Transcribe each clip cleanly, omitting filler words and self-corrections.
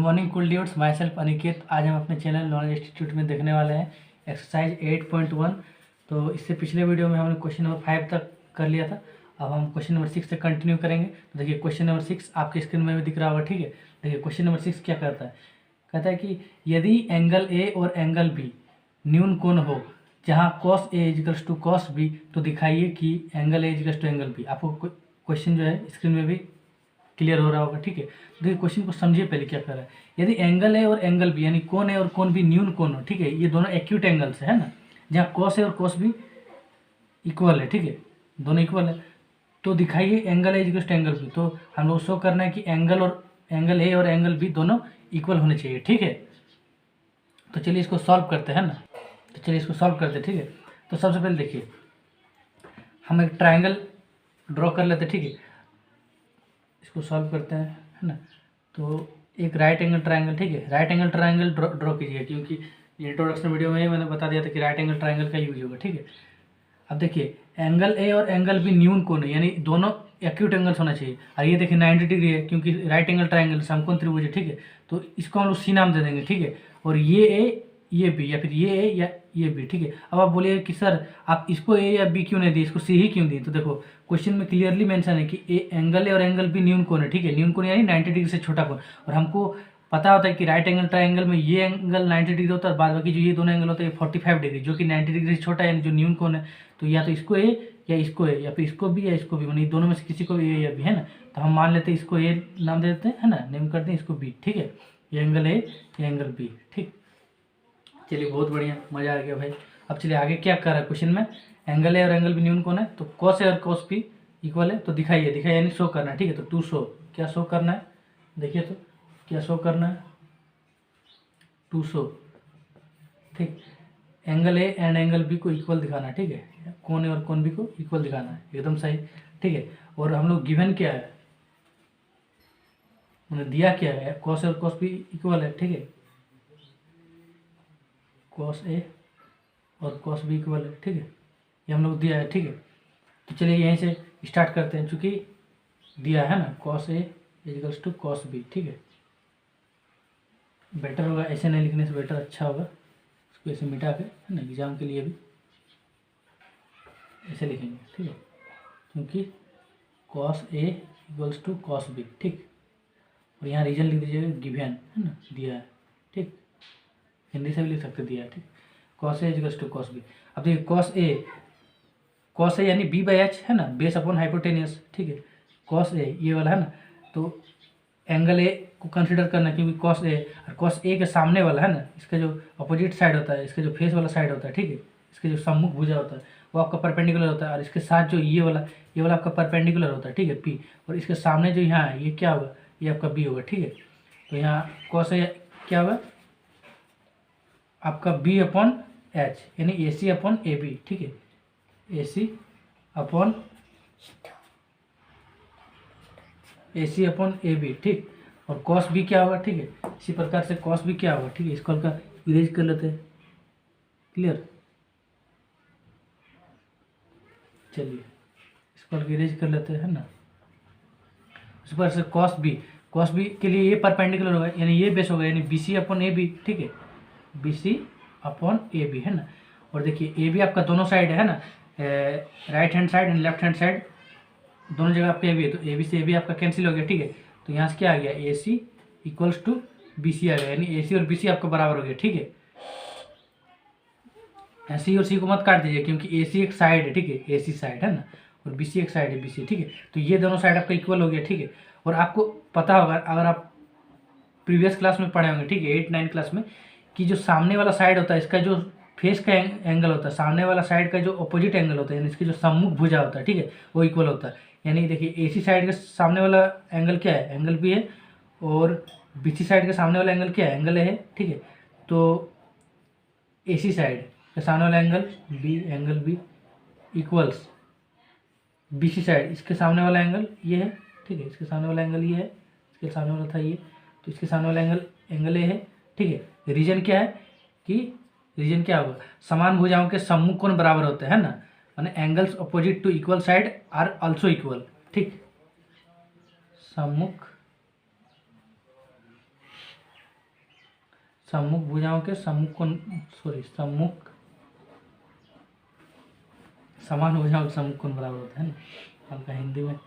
Morning cool dudes, my self Aniket. आज हम अपने चैनल नॉलेज इंस्टीट्यूट में देखने वाले हैं एक्सरसाइज 8.1। तो इससे पिछले वीडियो में हमने क्वेश्चन नंबर 5 तक कर लिया था। अब हम क्वेश्चन नंबर 6 से कंटिन्यू करेंगे। तो देखिए क्वेश्चन नंबर 6 आपके स्क्रीन में भी दिख रहा होगा, ठीक है। देखिए क्वेश्चन नंबर 6 क्या करता है, कहता है कि यदि एंगल ए और एंगल बी न्यून कोण हो जहाँ cos A equals to cos B, तो दिखाइए कि angle A equals to angle B. आपको क्वेश्चन जो है स्क्रीन में भी क्लियर हो रहा होगा, ठीक है। देखिए क्वेश्चन को समझिए पहले क्या कर रहा है। यदि एंगल है और एंगल बी यानी कोण है और कोण बी न्यून कोण हो, ठीक है, ये दोनों एक्यूट एंगल्स है ना, जहाँ कॉस है और कॉस बी इक्वल है, ठीक है, दोनों इक्वल है, तो दिखाइए angle A equal to angle B. तो हम लोग शो करना है कि एंगल ए और एंगल बी दोनों इक्वल होने चाहिए, ठीक है। तो चलिए इसको सॉल्व करते हैं ना। तो चलिए इसको सॉल्व करते हैं, ठीक है। तो सबसे पहले देखिए हम एक ट्राइंगल ड्रॉ कर लेते हैं, ठीक है। इसको सॉल्व करते हैं, है ना। तो एक राइट एंगल ट्राइंगल, ठीक है, राइट एंगल ट्राइंगल ड्रॉ कीजिए, क्योंकि इंट्रोडक्शन वीडियो में मैंने बता दिया था कि राइट एंगल ट्राइंगल का यूज होगा, ठीक है। अब देखिए एंगल ए और एंगल बी न्यून कोण है, यानी दोनों एक्यूट एंगल्स होना चाहिए। और ये देखिए 90 डिग्री है, क्योंकि राइट एंगल ट्राइंगल समकोण त्रिभुज है, ठीक है। तो इसको हम लोग सी नाम दे देंगे, ठीक है। और ये ए ये बी, या फिर ये ए या ये बी, ठीक है। अब आप बोलिएगा कि सर आप इसको ए या बी क्यों नहीं दिए, इसको सी ही क्यों दिए। तो देखो क्वेश्चन में क्लियरली मेंशन है कि एंगल ए और एंगल बी न्यून कोण है, ठीक है। न्यून कोण यानी 90 डिग्री से छोटा कोण। और हमको पता होता है कि राइट एंगल ट्राइंगल में ये एंगल 90 डिग्री होता है और बाद बाकी जो ये दोनों एंगल होते हैं 45 डिग्री, जो कि 90 डिग्री से छोटा है, यानी जो न्यून कोण है। तो या तो इसको ए या इसको ए, या फिर इसको बी या इसको बी, मतलब दोनों में से किसी को भी ए या बी, है ना। तो हम मान लेते हैं इसको ए नाम दे देते हैं, है ना, नेम करते हैं इसको बी, ठीक है। ये एंगल ए, ये एंगल बी, ठीक। चलिए बहुत बढ़िया, मजा आ गया भाई। अब चलिए आगे क्या कर रहा है क्वेश्चन में, एंगल ए और एंगल बी न्यून कोण है, तो कॉस ए और कॉस बी इक्वल है, तो दिखाइए यानी शो करना है, ठीक है। तो टू शो, क्या शो करना है, देखिए तो क्या शो करना है, टू शो, ठीक। Angle A and angle B को इक्वल दिखाना है, ठीक है। कोण ए और कोण बी को इक्वल दिखाना है, एकदम सही, ठीक है। और हम लोग गिवन क्या है, उन्हें दिया क्या है, कॉस ए और कॉस बी इक्वल है, ठीक है। कॉस ए और कॉस बी इक्वल है, ठीक है, ये हम लोग दिया है, ठीक है। तो चलिए यहीं से स्टार्ट करते हैं, चूँकि दिया है ना cos A equals to cos B, ठीक है। बेटर होगा ऐसे नहीं लिखने से, बेटर अच्छा होगा इसको ऐसे मिटा के, है ना, एग्जाम के लिए भी ऐसे लिखेंगे, ठीक है, क्योंकि cos A equals to cos B, ठीक। और यहाँ रीजन लिख दीजिएगा गिवन, है ना, दिया है, ठीक। हिंदी से भी लिख सकते, दिया है, ठीक। Cos A equals to cos B. अब देखिए कॉस ए यानी बी बाई एच, है ना, बेस अपॉन हाइपोटेनियस, ठीक है। कॉस ए ये वाला है ना, तो एंगल ए को कंसिडर करना, क्योंकि कॉस ए के सामने वाला है ना, इसका जो अपोजिट साइड होता है, इसका जो फेस वाला साइड होता है, ठीक है, इसके जो सम्मुख भुजा होता है वो आपका परपेंडिकुलर होता है। और इसके साथ जो ये वाला आपका परपेंडिकुलर होता है, ठीक है, पी। और इसके सामने जो यहाँ है ये क्या होगा, ये आपका बी होगा, ठीक है। तो यहाँ कॉस ए क्या होगा आपका बी अपॉन एच, यानी ए सी अपॉन ए बी, ठीक है, ए सी अपॉन ए बी, ठीक। और कॉस बी क्या होगा, ठीक है, इसी प्रकार से कॉस बी क्या होगा, ठीक है। इसको हल्का इरेज कर लेते हैं, क्लियर। चलिए इसको हल्का इरेज कर लेते हैं, है ना। उस पर से कॉस बी के लिए ये परपेंडिकुलर होगा, यानी ये बेस होगा, यानी B C upon A B, ठीक है, B C upon A B, है ना। और देखिए ए बी आपका दोनों साइड है ना, right hand side and left hand side दोनों जगह पे ए बी है, तो ए बी से ए बी आपका कैंसिल हो गया, ठीक है। तो यहाँ से क्या आ गया, ए सी इक्वल्स टू बी सी आ गया, यानी ए सी और बी सी आपका बराबर हो गया, ठीक है। सी और सी को मत काट दीजिए, क्योंकि ए सी एक साइड है, ठीक है, ए सी साइड है ना, और बी सी एक साइड है, बी सी, ठीक है। तो ये दोनों साइड आपका इक्वल हो गया, ठीक है। और आपको पता होगा, अगर आप प्रीवियस क्लास में पढ़े होंगे, ठीक है, 8-9 क्लास में, कि जो सामने वाला साइड होता है, इसका जो फेस का एंगल होता है, सामने वाला साइड का जो अपोजिट एंगल होता है, यानी इसकी जो सम्मुख भुजा होता है, ठीक है, वो इक्वल होता है। यानी देखिए ए सी साइड के सामने वाला एंगल क्या है, एंगल बी है, और बी सी साइड के सामने वाला एंगल क्या है, एंगल ए है, ठीक है। तो ए सी साइड के सामने वाला angle B equals B C side, इसके सामने वाला एंगल ये है, ठीक है, इसके सामने वाला एंगल ये है, इसके सामने वाला था ये, तो इसके सामने वाला एंगल ए है, ठीक है। रीजन क्या है कि रीजन क्या होगा, समान भुजाओं के सम्मुख कोण बराबर होते हैं ना, माने angles opposite to equal side are also equal, ठीक। सम्मुख सम्मुख भुजाओं के सम्मुख कोण, सम्मुख समान भुजाओं के सम्मुख कोण बराबर होता है ना, हल्का हिंदी में।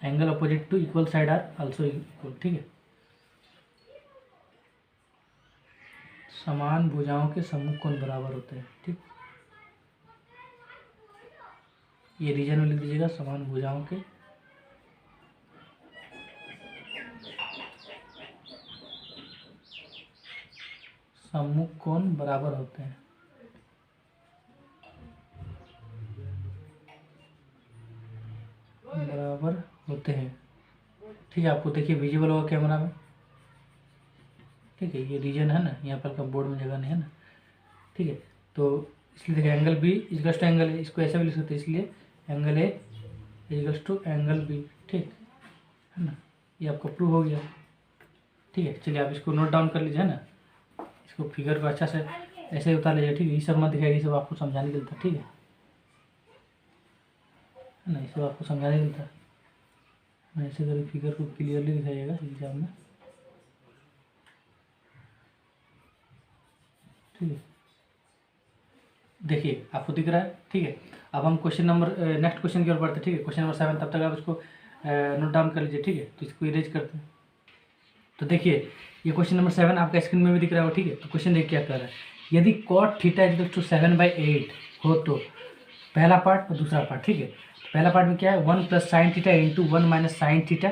Angle opposite to equal side are also equal, ठीक है। समान भुजाओं के सम्मुख कोण बराबर होते हैं, ठीक। ये रीजन में लिख दीजिएगा, समान भुजाओं के सम्मुख कोण बराबर होते हैं। बराबर होते हैं, ठीक है। आपको देखिए विजिबल होगा कैमरा में, ठीक है। ये रीजन है ना, यहाँ पर का बोर्ड में जगह नहीं है ना, ठीक है। तो इसलिए देखिए angle B equals to angle A, इसको ऐसे भी लिख सकते हैं, इसलिए angle A equals to angle B, ठीक है ना। ये आपको प्रूव हो गया, ठीक है। चलिए आप इसको नोट डाउन कर लीजिए, है ना। इसको फिगर को अच्छा से ऐसे ही उतार लीजिए, ठीक है। ये सब मत दिखाइए, ये सब आपको समझाने के लिए था, ठीक है ना। ये सब आपको समझाने के लिए था, ऐसे करके फिगर को क्लियरली दिखाइएगा एग्जाम में, ठीक है। देखिए आपको दिख रहा है, ठीक है। अब हम क्वेश्चन नंबर नेक्स्ट क्वेश्चन की ओर बढ़ते हैं, ठीक है। क्वेश्चन नंबर 7, तब तक आप इसको नोट डाउन कर लीजिए, ठीक है। तो इसको इरेज करते हैं। तो देखिए ये क्वेश्चन नंबर 7 आपका स्क्रीन में भी दिख रहा हो, ठीक है। तो क्वेश्चन देखिए क्या कर रहा है, यदि cot थीटा इक्वल टू 7/8 हो तो पहला पार्ट और दूसरा पार्ट, ठीक है। तो पहला पार्ट में क्या है, 1 + sin theta into 1 - sin theta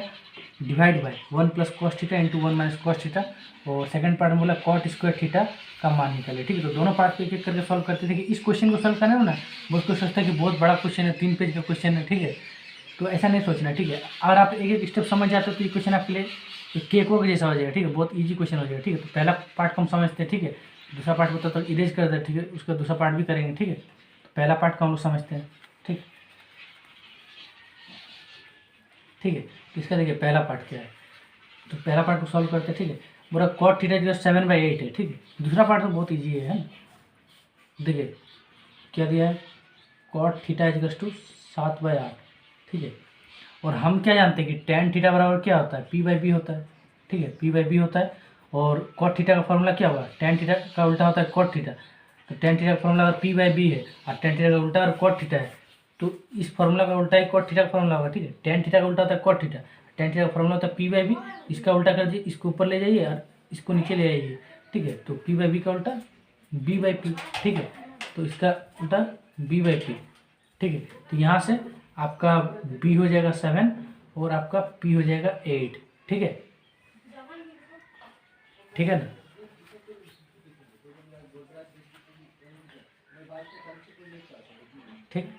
divide by 1 + cos theta into 1 - cos theta, और सेकंड पार्ट में बोला cot स्क्वायर थीटा का मान निकाले, ठीक है। तो दोनों पार्ट को एक एक करके सॉल्व करते थे कि इस क्वेश्चन को सॉल्व करना हो ना, वो उसको सोचता है कि बहुत बड़ा क्वेश्चन है, 3 पेज का क्वेश्चन है, ठीक है। तो ऐसा नहीं सोचना, ठीक है। अगर आप एक एक स्टेप समझ जाते हो तो ये क्वेश्चन आपके लिए केको के जैसा हो जाएगा, ठीक है। बहुत ईजी क्वेश्चन हो जाएगा, ठीक है। तो पहला पार्ट को हम समझते हैं, ठीक है। दूसरा पार्ट को तो इरेज कर दे, ठीक है। उसका दूसरा पार्ट भी करेंगे, ठीक है। तो पहला पार्ट को हम लोग समझते हैं, ठीक है। इसका देखिए पहला पार्ट क्या है, तो पहला पार्ट को सॉल्व करते हैं, ठीक है। बोला cot थीटा इक्वल 7/8 है, ठीक है। दूसरा पार्ट तो बहुत ईजी है ना। देखिए क्या दिया है, cot थीटा इक्वल टू 7/8, ठीक है। और हम क्या जानते हैं कि tan थीटा बराबर क्या होता है, p/b होता है, ठीक है। p/b होता है, और cot थीटा का फॉर्मूला क्या हुआ, tan थीटा का उल्टा होता है cot थीटा। तो tan थीटा का फॉर्मूला अगर p/b है और tan थीटा का उल्टा अगर cot थीटा है, तो इस फॉर्मूला का उल्टा ही cot थीटा का फॉर्मूला होगा, ठीक है। tan थीटा का उल्टा होता है cot थीटा, tan थीटा का फॉर्मूला होता है p/b, इसका उल्टा कर दीजिए, इसको ऊपर ले जाइए और इसको नीचे ले आइए, ठीक है। तो p/b का उल्टा b/p, ठीक है। तो इसका उल्टा b/p, ठीक है। तो यहाँ से आपका b हो जाएगा 7 और आपका p हो जाएगा 8, ठीक है, ठीक है ना। ठीक,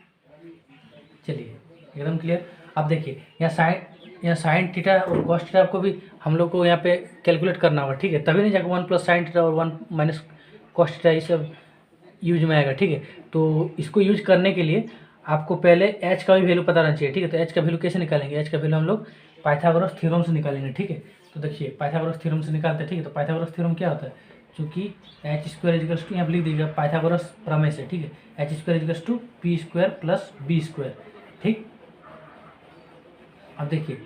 चलिए एकदम क्लियर। अब देखिए यहाँ साइन थीटा और कॉस थीटा को भी हम लोग को यहाँ पे कैलकुलेट करना होगा, ठीक है। तभी नहीं जाकर 1 + sin थीटा और 1 - cos थीटा ये सब यूज में आएगा, ठीक है। तो इसको यूज करने के लिए आपको पहले h का भी वैल्यू पता रहना चाहिए, ठीक है। तो h का वैल्यू कैसे निकालेंगे, h का वैल्यू हम लोग पाइथागोरस थ्योरम से निकालेंगे, ठीक है। तो देखिए पाइथागोरस थ्योरम से निकालते हैं, ठीक है। तो पाइथागोरस थ्योरम क्या होता है, चूँकि h² इक्वल्स टू यहाँ पर लिख दीजिएगा पाइथागोरस प्रमेय से, ठीक है। h² equals to p² + b², ठीक। अब देखिए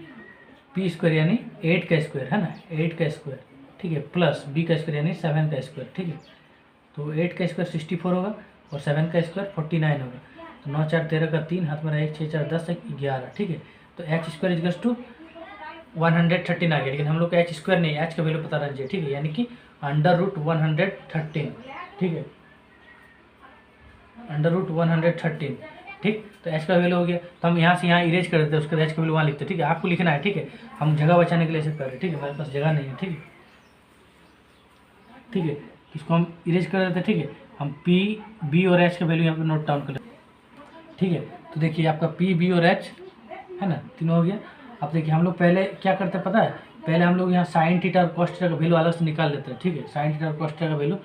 p² यानी 8 का स्क्वायर है ना, 8 का स्क्वायर, ठीक है, प्लस b का स्क्वायर यानी 7 का स्क्वायर, ठीक है। तो 8 का स्क्वायर 64 होगा और 7 का स्क्वायर 49 होगा। तो 9 4 13 का 3 हाथ में रहा 1 6 4 10 1 11, ठीक है। तो h² इक्वल्स टू 113 आ गया, लेकिन हम लोग का h² नहीं, h का वैल्यू पता रहना चाहिए, ठीक है। यानी कि √113, ठीक है, √113, ठीक। तो h का वैल्यू हो गया, तो हम यहाँ से यहाँ इरेज कर देते हैं, उसके बाद h का वैल्यू वहाँ लिखते हैं, ठीक है। आपको लिखना है, ठीक है। हम जगह बचाने के लिए ऐसे कर रहे हैं, ठीक है। हमारे पास जगह नहीं है, ठीक है, ठीक है। इसको हम इरेज कर देते हैं, ठीक है। हम p b और h का वैल्यू यहाँ पे नोट डाउन कर लेते हैं, ठीक है। तो देखिए आपका p b और h है ना, तीनों हो गया। अब देखिए हम लोग पहले क्या करते हैं पता है, पहले हम लोग यहाँ साइन थीटा और कॉस थीटा का वैल्यू अलग से निकाल लेते हैं, ठीक है। साइन थीटा और कॉस थीटा का वैल्यू,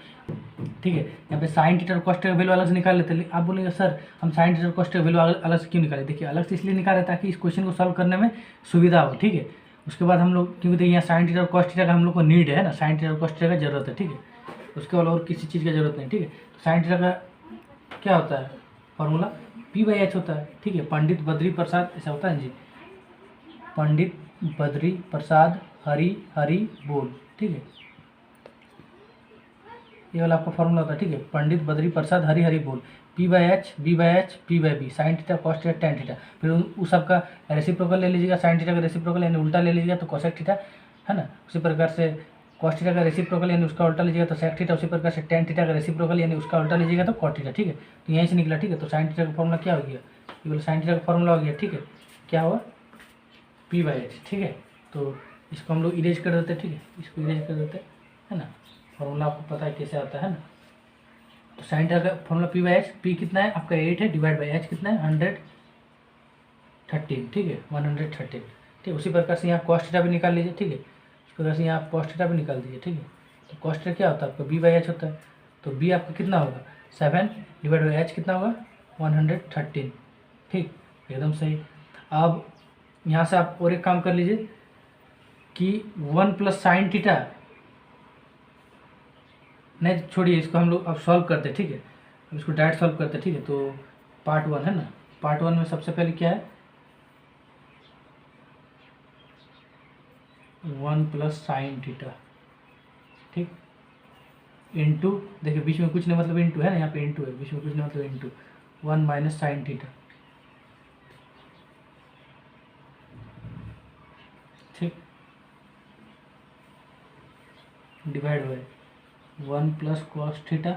ठीक है। यहाँ पे साइन थीटा और कॉस थीटा का वैल्यू अलग से निकाल लेते हैं। आप बोलेंगे सर हम साइन थीटा और कॉस थीटा का वैल्यू अलग से क्यों निकाले, देखिए अलग से इसलिए निकाले ताकि इस क्वेश्चन को सॉल्व करने में सुविधा हो, ठीक है। उसके बाद हम लोग क्योंकि देखिए यहाँ साइन थीटा और कॉस थीटा का हम लोग को नीड है ना, साइन थीटा और कॉस थीटा का जरूरत है, ठीक है। उसके बाद और किसी चीज़ की जरूरत नहीं, ठीक है। तो साइन थीटा का क्या होता है फॉर्मूला, p/h होता है, ठीक है। पंडित बद्री प्रसाद ऐसा होता है जी, पंडित बद्री प्रसाद हरि हरि बोल, ठीक है। ये वाला आपका फॉर्मूला होता है, ठीक है। पंडित बद्री प्रसाद हरी हरी बोल, P by H B by H P by B, sine theta cos theta tan theta. फिर उस सबका रेसिप्रोकल ले लीजिएगा, साइन थीटा का रेसिप्रोकल यानी उल्टा ले लीजिएगा तो कोसेक थीटा, है ना। उसी प्रकार से कॉस थीटा का रेसिप्रोकल यानी उसका उल्टा लीजिएगा तो सेक थीटा। उसी प्रकार से टेन थीटा का रेसिप्रोकल यानी उसका उल्टा लीजिएगा तो कॉट थीटा, ठीक है। तो यहीं से निकला, ठीक है। तो साइन थीटा का फॉर्मूला क्या हो गया, ये बोले साइन थीटा का फॉर्मूला हो गया, ठीक है। क्या हुआ, P बाई एच, ठीक है। तो इसको हम लोग इरेज कर देते हैं, ठीक है, इसको इरेज कर देते हैं, है ना। फॉर्मूला आपको पता है कैसे आता है ना। तो साइन थीटा का formula P by H, P कितना है आपका 8 है, डिवाइड बाई एच कितना है 113, ठीक है, 113, ठीक है। उसी प्रकार से यहाँ कॉस थीटा भी निकाल लीजिए, ठीक है। इस प्रकार से यहाँ आप कॉस थीटा भी निकाल दीजिए, ठीक है। तो कॉस थीटा क्या होता है आपका B बाई एच होता है। तो B आपका कितना होगा 7 डिवाइड बाई एच कितना होगा 113, ठीक, एकदम सही। अब यहाँ से आप और एक काम कर लीजिए कि 1 प्लस साइन थीटा, नहीं छोड़िए इसको हम लोग अब सॉल्व करते हैं, ठीक है। अब इसको डायरेक्ट सॉल्व करते हैं, ठीक है। तो पार्ट 1 है ना, पार्ट 1 में सबसे पहले क्या है 1 प्लस साइन थीटा, ठीक, इंटू, देखिए बीच में कुछ नहीं मतलब इंटू है ना, यहाँ पे इंटू है, बीच में कुछ नहीं मतलब इंटू 1 माइनस साइन थीटा, ठीक, divide by 1 plus cos theta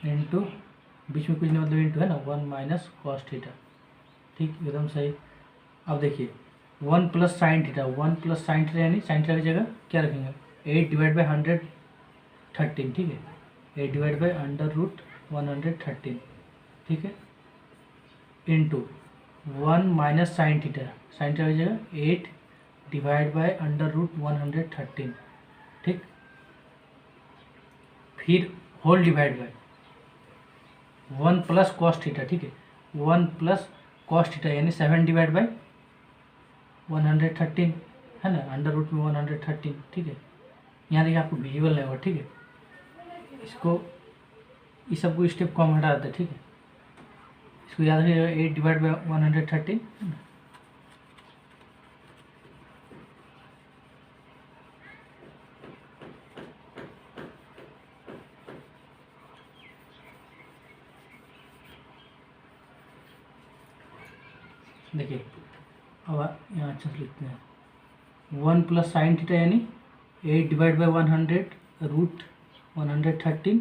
into, बीच में कुछ नहीं मतलब इंटू है ना 1 माइनस कॉस थीटा, ठीक, एकदम सही। अब देखिए 1 plus sine theta, 1 plus sign theta यानी साइन थीटा की जगह क्या रखेंगे 8 डिवाइड बाई 113, ठीक है, 8 डिवाइड बाई अंडर रूट 113, ठीक है, into 1 minus sine theta, sine theta की जगह 8 डिवाइड बाई अंडर रूट 113, ठीक, फिर whole divide by 1 plus cos theta, ठीक है, 1 प्लस कॉस थीटा यानी 7 डिवाइड बाई 113, है ना, अंडर रूट में 113, ठीक है। यहाँ देखिए आपको विजुअल नहीं होगा, ठीक है। इसको इस सबको स्टेप को हम हटा देते हैं, ठीक है। इसको याद रखिएगा 8 डिवाइड बाई 113, है ना। देखिए अब यहाँ अच्छा से लिखते हैं 1 प्लस साइन थीटा यानी 8 divide by 100 root 113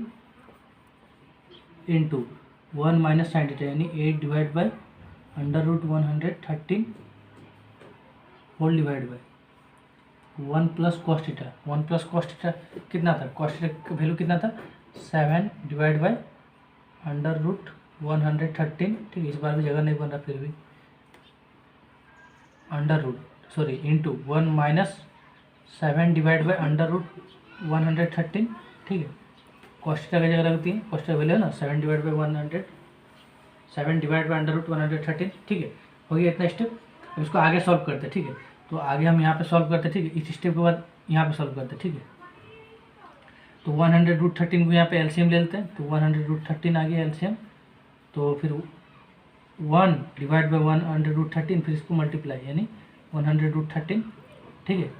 into 1 minus sine theta यानी 8 divide by under root 113 whole divide by 1 plus cos theta, 1 plus cos theta कितना था, कॉस थीटा का वैल्यू कितना था 7 डिवाइड बाई अंडर रूट 113, ठीक है। इस बार भी जगह नहीं बन रहा, फिर भी under root sorry into 1 minus 7 divide by under root 113, ठीक है। कॉस थीटा की जगह लगती है, कॉस थीटा वैल्यू है ना 7 divide by 7 divide by under root 113, ठीक है। हो गया इतना स्टेप। अब इसको आगे सॉल्व करते हैं, ठीक है। तो आगे हम यहाँ पे सॉल्व करते हैं, ठीक है। इस स्टेप के बाद यहाँ पे सॉल्व करते हैं, ठीक है। तो 100 रूट 13 को यहाँ पे एलसीएम ले लेते हैं, तो 100 रूट 13 आ गया एलसीएम। तो फिर 1 डिवाइड बाई 100 रूट 13, फिर इसको मल्टीप्लाई यानी 100 रूट 13, ठीक है,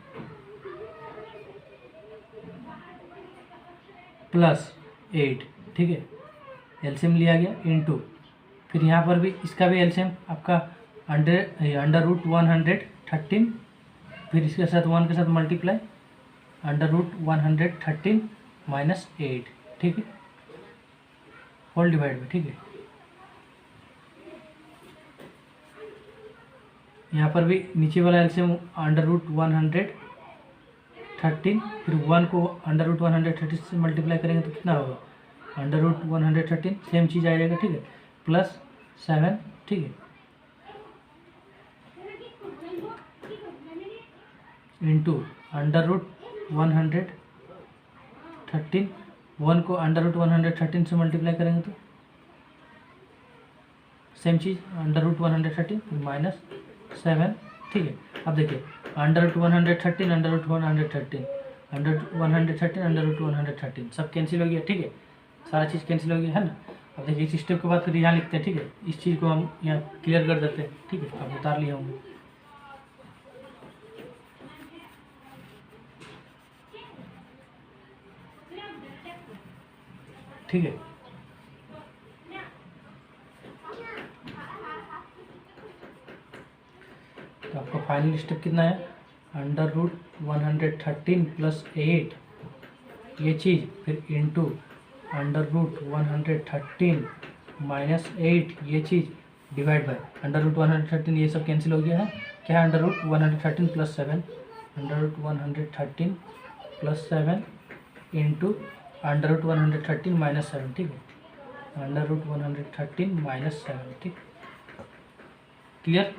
प्लस 8, ठीक है, एलसीएम लिया गया इंटू, फिर यहाँ पर भी इसका भी एलसीएम आपका अंडर रूट 113, फिर इसके साथ 1 के साथ मल्टीप्लाई अंडर रूट 113 माइनस 8, ठीक है, होल डिवाइड में, ठीक है। यहाँ पर भी नीचे वाला एलसीएम अंडर रूट 113, फिर 1 को अंडर रूट 130 से मल्टीप्लाई करेंगे तो कितना होगा अंडर रूट 113, सेम चीज़ आ जाएगा, ठीक है, प्लस 7, ठीक है, इंटू अंडर रूट 113, 1 को अंडर रूट 113 से मल्टीप्लाई करेंगे तो सेम चीज़ अंडर रूट 113 माइनस 7, ठीक है। अब देखिए under root 113 under root 113 under 113 under root 113 सब कैंसिल हो गया, ठीक है, सारा चीज़ कैंसिल हो गया, है ना। अब देखिए इस स्टेप के बाद फिर यहाँ लिखते हैं, ठीक है। इस चीज़ को हम यहाँ क्लियर कर देते हैं, ठीक है। अब उतार लिए होंगे, ठीक है। तो आपका फाइनल स्टेप कितना है, √113 प्लस 8 ये चीज़, फिर इंटू √113 माइनस 8 ये चीज़, डिवाइड बाय √113, ये सब कैंसिल हो गया है, क्या है √113 प्लस 7, √113 प्लस 7 इंटू √113 माइनस 7, ठीक है, √113 माइनस 7, ठीक, क्लियर।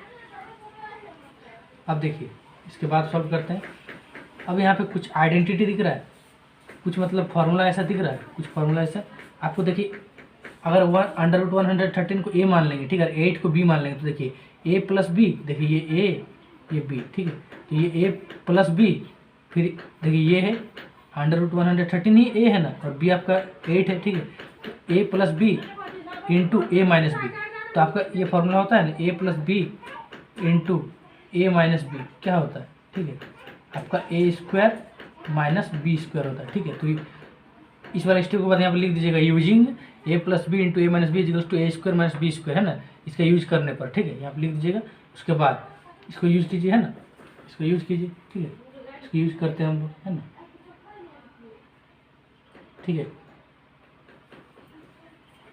अब देखिए इसके बाद सॉल्व करते हैं। अब यहाँ पे कुछ आइडेंटिटी दिख रहा है, कुछ मतलब फार्मूला ऐसा दिख रहा है, कुछ फार्मूला ऐसा आपको देखिए, अगर √113 को a मान लेंगे, ठीक है, 8 को b मान लेंगे, तो देखिए a प्लस बी, देखिए ये a ये b, ठीक है, तो ये a प्लस बी, फिर देखिए ये है √113 ही a है ना, और b आपका 8 है, ठीक है, तो a plus B into a minus B, तो आपका ये फार्मूला होता है ना, a plus B into a minus B क्या होता है, ठीक है, आपका a square minus B square होता है, ठीक है। तो इस वाले स्टेप के बाद यहाँ पर लिख दीजिएगा using a plus B into a minus B equals to a square minus B square, है ना, इसका यूज करने पर, ठीक है, यहाँ पर लिख दीजिएगा। उसके बाद इसको यूज कीजिए, है ना, इसको यूज कीजिए, ठीक है, इसको यूज करते हैं हम लोग, है ना, ठीक है,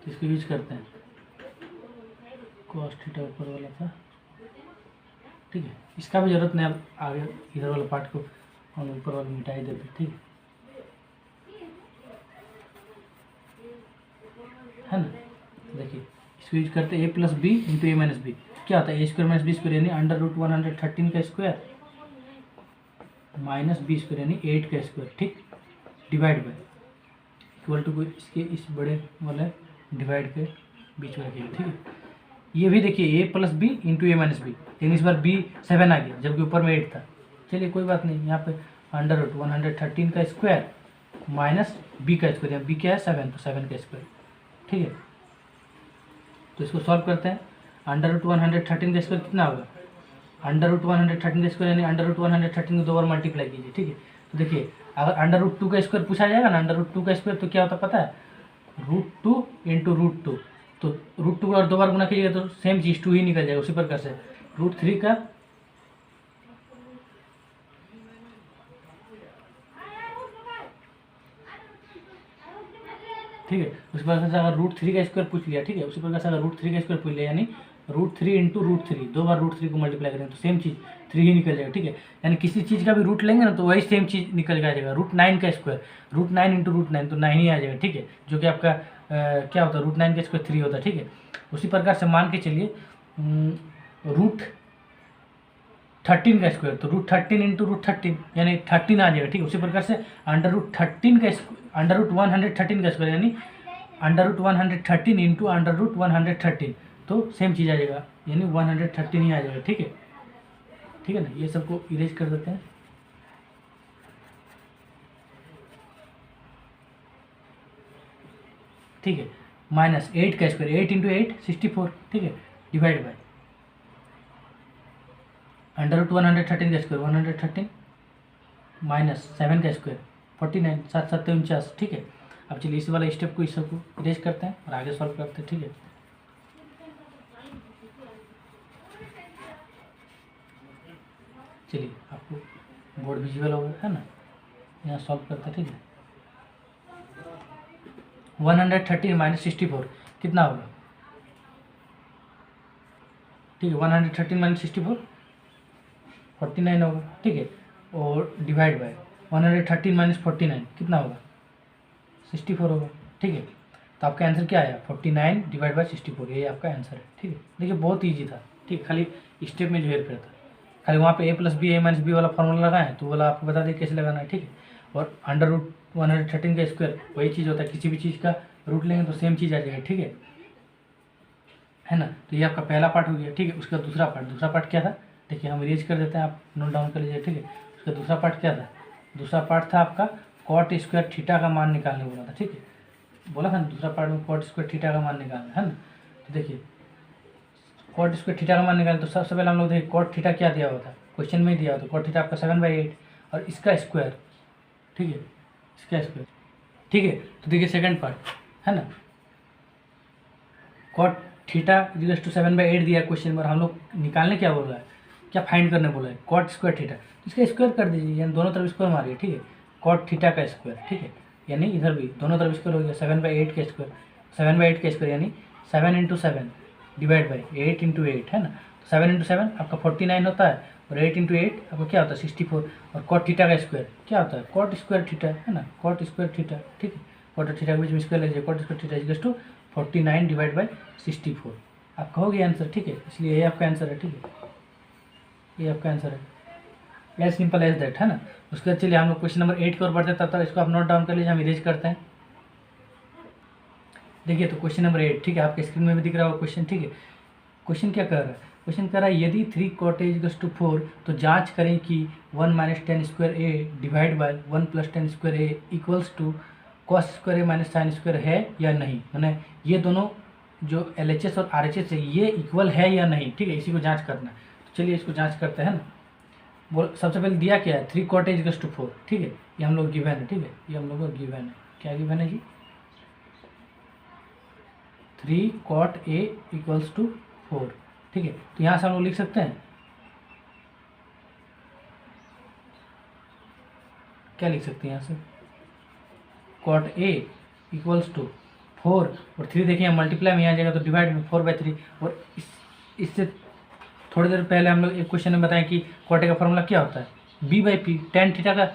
तो इसको यूज करते हैं, कॉस थीटा ऊपर वाला था, ठीक है, इसका भी जरूरत नहीं, अब आगे इधर वाला पार्ट को हम ऊपर वाला मिटा ही देते, ठीक है ना। देखिए इसको यूज करते हैं a plus B into a minus B, क्या होता है a square minus B square, यानी √113 का स्क्वायर माइनस बी स्क्वायर यानी 8 का स्क्वायर, ठीक, डिवाइड बाय इक्वल टू इसके इस बड़े वाले डिवाइड के बीच में रखिए, ठीक है। ये भी देखिए a plus B into a minus B, लेकिन इस बार b 7 आ गया जबकि ऊपर में 8 था, चलिए कोई बात नहीं, यहाँ पे √113 का स्क्वायर माइनस b का स्क्वायर, यहाँ b क्या है 7, तो 7 का स्क्वायर, ठीक है। तो इसको सॉल्व करते हैं, √113 का स्क्वायर कितना होगा, √113 का स्क्वायर यानी √113 को 2 बार मल्टीप्लाई कीजिए, ठीक है। तो देखिए अगर √2 का स्क्वायर पूछा जाएगा ना, √2 का स्क्वायर तो क्या होता है पता है, √2 इंटू √2, तो √2 को और 2 बार गुना कीजिएगा तो सेम चीज़ 2 ही निकल जाएगा। उसी प्रकार से √3 का, ठीक है, उसी प्रकार से अगर √3 का स्क्वायर पूछ लिया, ठीक है, उसी प्रकार से अगर √3 का स्क्वायर पूछ लिया यानी √3 इंटू √3, 2 बार √3 को मल्टीप्लाई करेंगे तो सेम चीज़ 3 ही निकल जाएगा, ठीक है। यानी किसी चीज़ का भी रूट लेंगे ना तो वही सेम चीज़ निकल के आ जाएगा। √9 का स्क्वायर, √9 इंटू √9 तो 9 ही आ जाएगा, ठीक है, जो कि आपका क्या होता है, √9 का स्क्वायर 3 होता है, ठीक है। उसी प्रकार से मान के चलिए √13 का स्क्वायर, तो √13 इंटू √13 यानी 13 आ जाएगा, ठीक है। उसी प्रकार से √113 का स्क्वायर यानी √113 इंटू √113, तो सेम चीज़ आ जाएगा यानी 113 ही आ जाएगा, ठीक है, ठीक है ना। ये सबको इरेज कर देते हैं, ठीक है, माइनस 8 का स्क्वायर, 8 इंटू 8 64, ठीक है, डिवाइड बाय √113 का स्क्वायर 113 माइनस 7 का स्क्वायर 49, 7 7 49, ठीक है। अब चलिए इस वाला स्टेप को इस सबको इरेज करते हैं और आगे सॉल्व करते हैं, ठीक है। चलिए आपको बोर्ड विजुअल होगा, है ना, यहाँ सॉल्व करते हैं, ठीक है। 113 माइनस 64 कितना होगा, ठीक है, 113 माइनस 64 49 होगा, ठीक है, और डिवाइड बाय 113 माइनस 49 कितना होगा 64 होगा, ठीक है। तो आपका आंसर क्या आया 49 डिवाइड बाय 64, ये आपका आंसर है, ठीक है। देखिए बहुत ईजी था, ठीक है, खाली स्टेप में जो हेर फेर था, खाली वहाँ पे a plus B a minus B वाला फॉर्मूला लगाए तो वाला आपको बता दें कैसे लगाना है, ठीक है। और √113 का स्क्वायर वही चीज़ होता है, किसी भी चीज़ का रूट लेंगे तो सेम चीज़ आ जाएगा, ठीक है ना। तो ये आपका पहला पार्ट हो गया, ठीक है। उसका दूसरा पार्ट क्या था, देखिए हम इरेज कर देते हैं, आप नोट डाउन कर लीजिए, ठीक है। उसका दूसरा पार्ट क्या था, दूसरा पार्ट था आपका कॉट स्क्वायर थीटा का मान निकालने बोला था, ठीक है, बोला था ना दूसरा पार्ट में कॉट स्क्वायर थीटा का मान निकालना है ना। तो देखिए कॉट स्क्वायर थीटा का मान निकालना, तो सबसे पहले हम लोग देखिए कॉट थीटा क्या दिया हुआ था, क्वेश्चन में ही दिया हुआ था, कॉट थीटा आपका 7/8 और इसका स्क्वायर, ठीक है, इसका स्क्वायर, ठीक है। तो देखिए सेकंड पार्ट है ना। कॉट थीटा इक्वल्स टू 7/8 दिया है क्वेश्चन पर, हम लोग निकालने क्या बोल रहा है, क्या फाइंड करने बोला है, कॉट स्क्वायर थीटा, इसका स्क्वायर कर दीजिए, यानी दोनों तरफ स्क्वायर मारिए, ठीक है। कॉट थीटा का स्क्वायर, ठीक है, यानी इधर भी दोनों तरफ स्क्वायर हो गया, 7/8 का स्क्वायर, 7/8 का स्क्वायर यानी 7 × 7 डिवाइड बाई 8 × 8 है ना। तो 7 × 7 आपका 49 होता है, और 8 × 8 आपका क्या होता है 64, और कॉट थीटा का स्क्वायर क्या होता है कॉट स्क्वायर थीटा, है ना, कॉट स्क्वायर थीटा, ठीक है। कॉट और थीटा के बीच में स्क्वायर लीजिए, cot square theta equals to 49 divide by 64, आपका हो गया आंसर, ठीक है। इसलिए ये आपका आंसर है, ठीक है, ये आपका आंसर है, एज सिंपल एज दैट, है ना। उसके बाद चलिए हम लोग क्वेश्चन नंबर 8 की ओर बढ़ते हैं, तब तक इसको आप नोट डाउन कर लीजिए, हम इरेज करते हैं। देखिए तो क्वेश्चन नंबर 8, ठीक है, आपके स्क्रीन में भी दिख रहा होगा क्वेश्चन, ठीक है। क्वेश्चन क्या कर रहा है, क्वेश्चन कर रहा है यदि 3 cot a इक्वल्स टू 4 तो जांच करें कि 1 - 10 square a divide by 1 + 10 square a equals to cos square a - sin square है या नहीं, मैंने ये दोनों जो LHS और RHS है ये इक्वल है या नहीं, ठीक है, इसी को जांच करना है। तो चलिए इसको जांच करते हैं ना। वो सबसे पहले दिया क्या है 3 cot a इक्वल्स टू 4, ठीक है, ये हम लोग गिवन है, ठीक है, ये हम लोग को गिवन है, क्या गिवन है जी 3 cot a इक्वल्स टू 4, ठीक है। तो यहाँ से हम लोग लिख सकते हैं, क्या लिख सकते हैं यहाँ से cot a इक्वल्स टू 4 और 3 देखिए मल्टीप्लाई में यहाँ जाएगा तो डिवाइड में 4/3, और इससे थोड़ी देर पहले हम लोग एक क्वेश्चन में बताएं कि cot a का फॉर्मूला क्या होता है b/p, tan थीटा का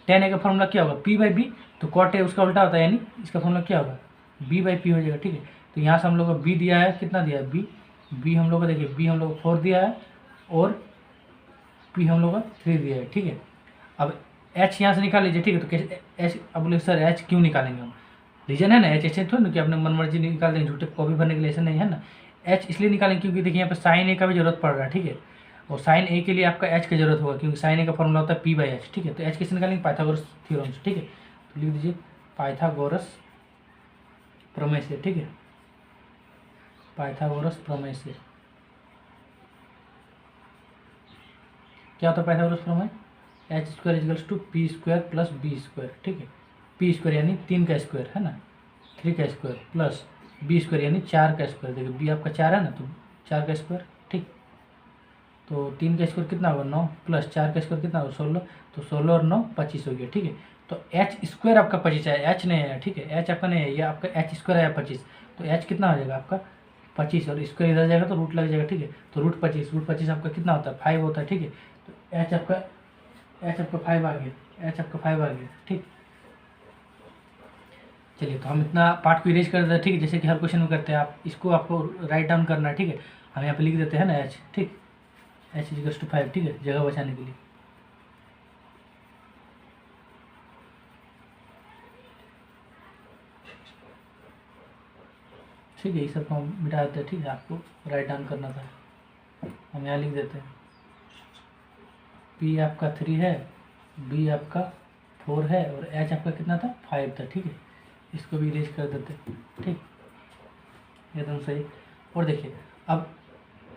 tan a का फॉर्मूला क्या होगा p/b, तो cot a उसका उल्टा होता है, यानी इसका फॉर्मूला क्या होगा b/p हो जाएगा, ठीक है। तो यहाँ से हम लोग को b दिया है, कितना दिया है b हम लोग को देखिए b हम लोग को 4 दिया है और p हम लोग को 3 दिया है, ठीक है। अब h यहाँ से निकाल लीजिए, ठीक है। तो कैसे h, अब बोले सर h क्यों निकालेंगे हम, रीजन है ना, h ऐसे थोड़ी ना कि अपने मनमर्जी निकाल देंगे, झूठे कॉपी भरने के लिए ऐसा नहीं है ना। h इसलिए निकालेंगे क्योंकि देखिए यहाँ पर साइन a का भी जरूरत पड़ रहा है, ठीक है, और साइन a के लिए आपका h की जरूरत होगा क्योंकि साइन a का फॉर्मूला होता है p/h, ठीक है। तो h कैसे निकालेंगे पाइथागोरस थ्योरम से, ठीक है। तो लिख दीजिए पाइथागोरस प्रमेय से, ठीक है, पाइथागोरस प्रमेय से। क्या होता है पाइथागोरस प्रमेय, h square equals to p square plus b square, ठीक है। p स्क्वायर यानी 3 का स्क्वायर, है ना, 3 का स्क्वायर प्लस b स्क्वायर यानी 4 का स्क्वायर, देखिए b आपका 4 है ना, तो 4 का स्क्वायर, ठीक। तो 3 का स्क्वायर कितना होगा 9 प्लस 4 का स्क्वायर कितना होगा 16, तो 16 और 9 25 हो गया, ठीक है। तो h स्क्वायर आपका 25 है, h नहीं है, ठीक है, h आपका नहीं है, ये आपका h स्क्वायर है 25, तो h कितना हो जाएगा आपका 25, और स्क्वायर इधर जाएगा तो रूट लग जाएगा, ठीक है। तो रूट 25 आपका कितना होता है 5 होता है, ठीक है। तो h आपका 5 आ गया, h आपका 5 आ गया, ठीक। चलिए तो हम इतना पार्ट को इरेज कर देते हैं, ठीक है, जैसे कि हर क्वेश्चन में करते हैं, आप इसको आपको राइट डाउन करना है, ठीक है। हम यहाँ पे लिख देते हैं ना h, ठीक, h इक्वल्स टू 5, ठीक है, जगह बचाने के लिए। ठीक है, ये सब को हम मिटा देते हैं, ठीक है, आपको राइट डाउन करना था, हम यहाँ लिख देते हैं p आपका 3 है, b आपका 4 है, और h आपका कितना था 5 था, ठीक है। इसको भी इरेज कर देते हैं, ठीक, एकदम सही। और देखिए अब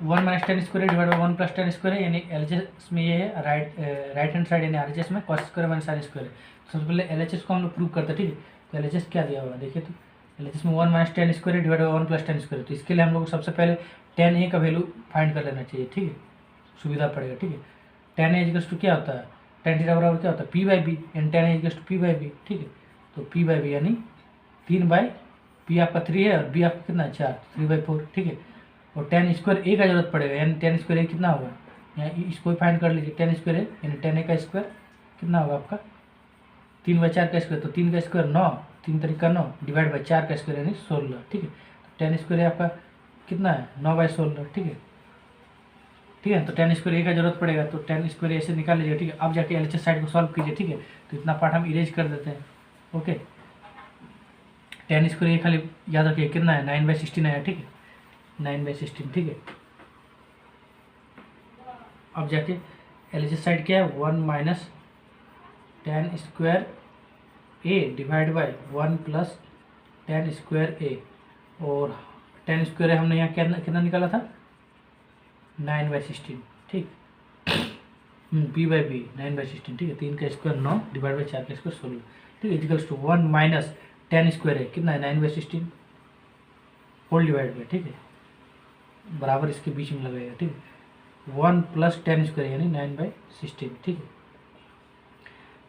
1 - 10 स्क्वायर डिवाइड बाई 1 + 10 स्क्वायर है, यानी LHS में ये है राइट हैंड साइड, यानी RHS में cos स्क्वायर - sin स्क्वायर है। तो सबसे पहले LHS को हम लोग प्रूव करते हैं, ठीक है। तो LHS क्या दिया हुआ है देखिए, तो LHS में 1 - 10 स्क्वायर डिवाइड बाई 1 + 10 स्क्वायर, तो इसके लिए हम लोग को सबसे पहले tan a का वैल्यू फाइंड कर लेना चाहिए, ठीक है, सुविधा पड़ेगा, ठीक है। tan a इक्वल्स टू क्या होता है tan थीटा बराबर क्या होता है p/b, यानी tan a equals to p/b, ठीक है। तो p/b यानी 3 p आपका 3 है और b आपका कितना है 4, 3/4, ठीक है। और tan स्क्वायर a का जरूरत पड़ेगा, यानी tan स्क्वायर a कितना होगा, यहाँ इसको फाइंड कर लीजिए, tan स्क्वायर a यानी tan a का स्क्वायर कितना होगा आपका 3/4 का स्क्वायर, तो 3 का स्क्वायर 9, 3 × 3 = 9 डिवाइड बाई 4 का स्क्वायर यानी 16, ठीक है। तो tan स्क्वायर आपका कितना है 9/16, ठीक है, ठीक है। तो tan स्क्वायर a का जरूरत पड़ेगा, तो tan स्क्वायर a से निकाल लीजिए, ठीक है। अब जाके LHS साइड को सॉल्व कीजिए, ठीक है। तो इतना पार्ट हम इरेज कर देते हैं, ओके। tan स्क्वायर a खाली याद रखिए कितना है 9/16 है, ठीक है, 9/16, ठीक है। अब जाके LHS साइड क्या है 1 - tan square a divide by 1 + tan square a, और tan स्क्वायर हमने यहाँ कितना निकाला था 9/16, ठीक, p/b 9/16, ठीक है। 3 का स्क्वायर 9 डिवाइड बाई 4 का स्क्वायर 16, ठीक है, इक्वल्स टू 1 - 10 स्क्वायर है कितना है 9/16 होल डिवाइड बाई, ठीक है, बराबर इसके बीच में लगेगा, ठीक है। 1 + 10 स्क्वायर यानी 9/16, ठीक है।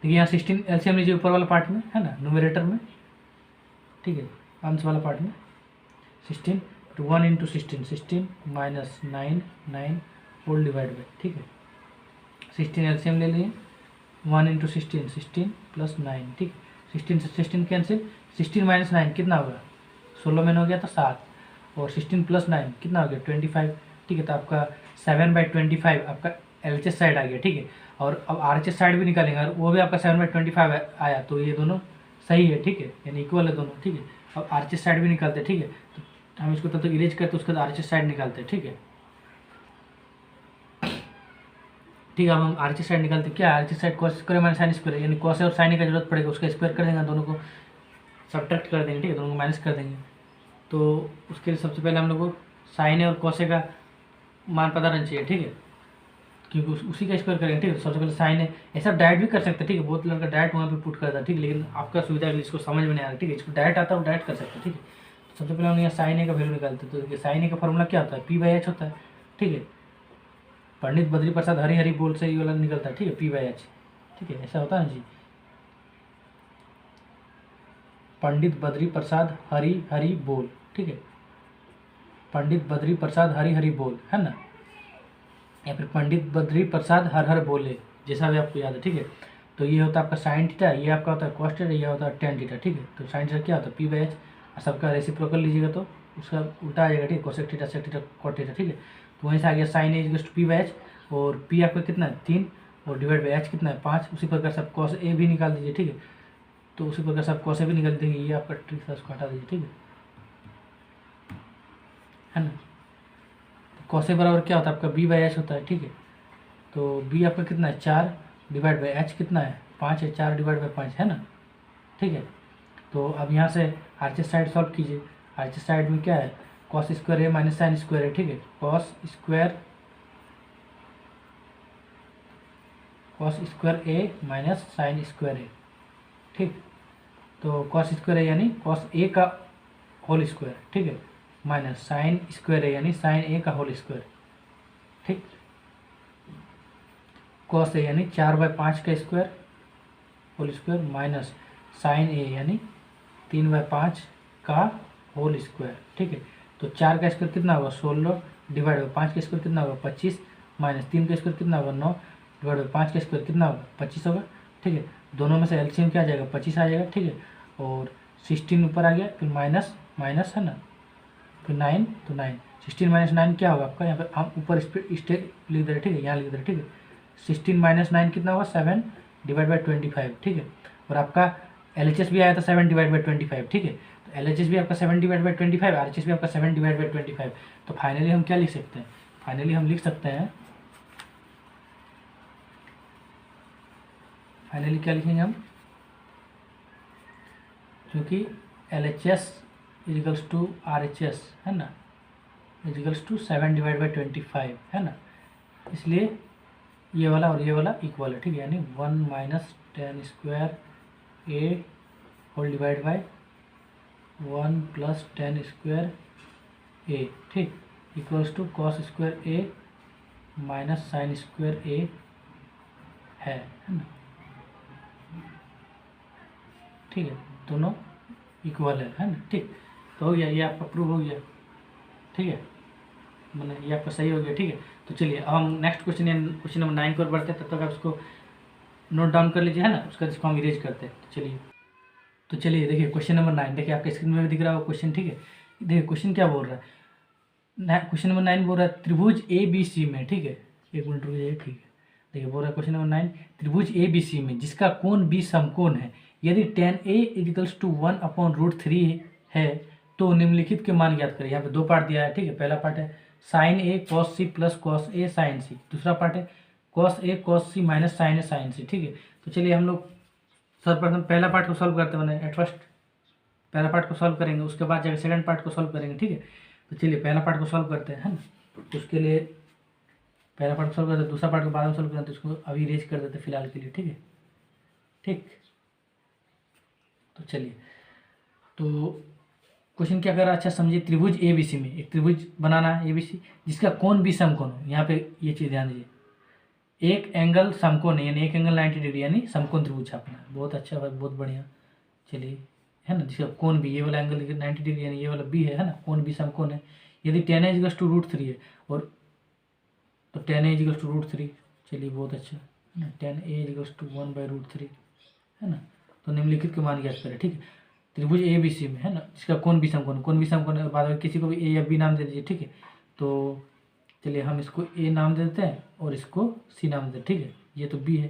देखिए यहाँ 16 एलसीएम लीजिए ऊपर वाला पार्ट में है ना, न्यूमरेटर में, ठीक है, अंश वाला पार्ट में 16 तो 1 × 16 16 माइनस 9 9 होल डिवाइड बाई, ठीक है। 16 एलसीएम ले लिए 1 × 16 16 + 9, ठीक है। 16 से 16 कैंसिल, 16 - 9 कितना होगा 16 में हो गया तो 7 और 16 + 9 कितना हो गया 25, ठीक है। तो आपका 7/25 आपका एलएचएस साइड आ गया, ठीक है। और अब आरएचएस साइड भी निकालेंगे और वो भी आपका 7/25 आया, तो ये दोनों सही है, ठीक है, यानी इक्वल है दोनों, ठीक है। अब आरएचएस साइड भी निकालते हैं, ठीक है, तो हम इसको तब तक इरेज करते उसके बाद आरएचएस साइड निकालते हैं, ठीक है। ठीक है, अब हम आरएचएस साइड निकालते हैं, क्या RHS side cos square minus sin square, यानी cos और sin का जरूरत पड़ेगा, उसका स्क्वायर कर देंगे, दोनों को सब्ट्रैक्ट कर देंगे, ठीक है, दोनों को माइनस कर देंगे। तो उसके लिए सबसे पहले हम लोग को sin और cos का मान पता रहना चाहिए, ठीक है, क्योंकि उसी का स्क्वायर करेंगे, ठीक है। सबसे पहले sin है, ऐसा डायरेक्ट भी कर सकते हैं, ठीक है, बहुत लड़का डायरेक्ट वहाँ पे पुट करता है, ठीक है, लेकिन आपका सुविधा है इसको समझ में नहीं आ रहा, ठीक है, इसको डायरेक्ट आता है डायरेक्ट कर सकते हैं, ठीक है। तो सबसे पहले हम यहाँ sin का वैल्यू निकालते हैं, तो देखिए sin का फॉर्मूला क्या होता है P/H होता है, ठीक है। पंडित बद्री प्रसाद हरी हरी बोल से ये वाला निकलता है, ठीक है, P/H, ठीक है, ऐसा होता है ना जी, पंडित बद्री प्रसाद हरी हरी बोल, ठीक है, पंडित बद्री प्रसाद हरी हरी बोल है ना, या फिर पंडित बद्री प्रसाद हर हर बोले, जैसा भी आपको याद है, ठीक है। तो ये होता है आपका sin थीटा, ये आपका होता है cos थीटा, ये होता है tan थीटा, ठीक है। तो sin थीटा क्या होता है P/H, और सबका रेसिप्रोकल लीजिएगा तो उसका उल्टा आ जाएगा, ठीक है, cosec theta sec theta cot theta, ठीक है। तो वहीं से आ गया sin A = P/H और P आपका कितना है 3 और डिवाइड बाई H कितना है 5, उसी प्रकार से आप cos A भी निकाल दीजिए, ठीक है। तो उसी प्रकार से आप cos A भी निकाल दीजिए, ये आपका ट्रिक था, उसको हटा दीजिए, ठीक है ना। cos A बराबर क्या होता है आपका B/H होता है, ठीक है। तो B आपका कितना है 4 डिवाइड बाई H कितना है 5 है, 4 डिवाइड बाई 5 है ना, ठीक है। तो अब यहाँ से आरएचएस साइड सॉल्व कीजिए, आरएचएस साइड में क्या है cos square A minus sin square है, ठीक है, cos square A minus sin square है, ठीक। तो cos स्क्वायर है यानी cos A का होल स्क्वायर, ठीक है, माइनस sin स्क्वायर है यानी sin A का होल स्क्वायर, ठीक। cos A यानी 4/5 का square whole square minus sin A यानी 3/5 का होल स्क्वायर, ठीक है। तो 4 का स्क्वायर कितना होगा 16 डिवाइड बाई 5 का स्क्वायर कितना होगा 25 माइनस 3 का स्क्वायर कितना होगा 9 डिवाइड बाई 5 का स्क्वायर कितना होगा 25 होगा, ठीक है। दोनों में से एलसीएम क्या आ जाएगा 25 आ जाएगा, ठीक है। और 16 ऊपर आ गया, फिर माइनस माइनस है ना, फिर 9 तो 9 16 - 9 क्या होगा आपका, यहाँ पर हम ऊपर स्टेप लिख दे रहे, ठीक है, यहाँ लिख दे रहे, ठीक है। 16 - 9 कितना होगा 7 डिवाइड बाई 25, ठीक है। और आपका एलएचएस भी आया था 7 डिवाइड बाई 25, ठीक है। तो एलएचएस भी आपका 7 डिवाइड बाई 25, आरएचएस भी आपका 7 डिवाइड बाई 25। तो फाइनली हम क्या लिख सकते हैं, फाइनली हम लिख सकते हैं, फाइनली क्या लिखेंगे हम, क्योंकि LHS = RHS है ना, = 7 डिवाइड बाई 25 है ना, इसलिए ये वाला और ये वाला इक्वल है, ठीक है, यानी 1 minus tan square A whole divide by 1 + tan square A, ठीक, equals to cos square A minus sin square A है ना, ठीक है, दोनों इक्वल है ना, ठीक। तो हो गया, ये आपका प्रूव हो गया, ठीक है, मतलब ये आपका सही हो गया, ठीक है। तो चलिए अब हम नेक्स्ट क्वेश्चन नंबर 9 की ओर बढ़ते हैं, तब तक आप उसको नोट डाउन कर लीजिए है ना, उसका इसको हम इरेज करते हैं। तो चलिए देखिए क्वेश्चन नंबर 9, देखिए आपके स्क्रीन में भी दिख रहा है क्वेश्चन, ठीक है। देखिए क्वेश्चन क्या बोल रहा है, क्वेश्चन नंबर 9 बोल रहा है त्रिभुज ABC में, ठीक है, एक मिनट रुकिए, ठीक है। देखिए बोल रहा है क्वेश्चन नंबर 9 त्रिभुज ABC में जिसका कोण B समकोण है, यदि tan A = 1/√3 है तो निम्नलिखित के मान ज्ञात करें। यहाँ पे दो पार्ट दिया है, ठीक है। पहला पार्ट है sin A cos C plus cos A sin C, दूसरा पार्ट है cos A cos C minus sin A sin C, ठीक है। तो चलिए हम लोग सर्वप्रथम पहला पार्ट को सॉल्व करते हैं, एट फर्स्ट पहला पार्ट को सॉल्व करेंगे, उसके बाद जाकर सेकंड पार्ट को सॉल्व करेंगे, ठीक है। तो चलिए पहला पार्ट को सॉल्व करते हैं, है ना। तो उसके लिए पहला पार्ट को सॉल्व करते हैं, दूसरा पार्ट को बाद में सॉल्व करते हैं, तो उसको अभी इरेज कर देते हैं फिलहाल के लिए, ठीक है, ठीक। तो चलिए तो क्वेश्चन क्या कर रहा है, अच्छा समझिए, त्रिभुज ABC में एक त्रिभुज बनाना है ABC, जिसका कोण भी समकोण हो। यहाँ पे ये चीज़ ध्यान दीजिए, एक एंगल समकोण है, यानी एक एंगल 90 डिग्री, यानी समकोण त्रिभुज छापना है। बहुत अच्छा भाई, बहुत बढ़िया। चलिए, है ना, जिसका कोण भी, ये वाला एंगल 90 डिग्री यानी ये वाला B है ना, कोण भी समकोण है। यदि tan A = √3 है, और तो tan A = √3, चलिए बहुत अच्छा है ना, tan A = 1/√3 है ना। तो निम्नलिखित के मान ज्ञात करें, ठीक है। त्रिभुज ABC में, है ना, जिसका कोण भी समकोण, कोण भी समकोण है, बाद में किसी को भी A या B नाम दे दीजिए, ठीक है। तो चलिए हम इसको A नाम दे देते हैं और इसको C नाम दे देते हैं, ठीक है। ये तो B है,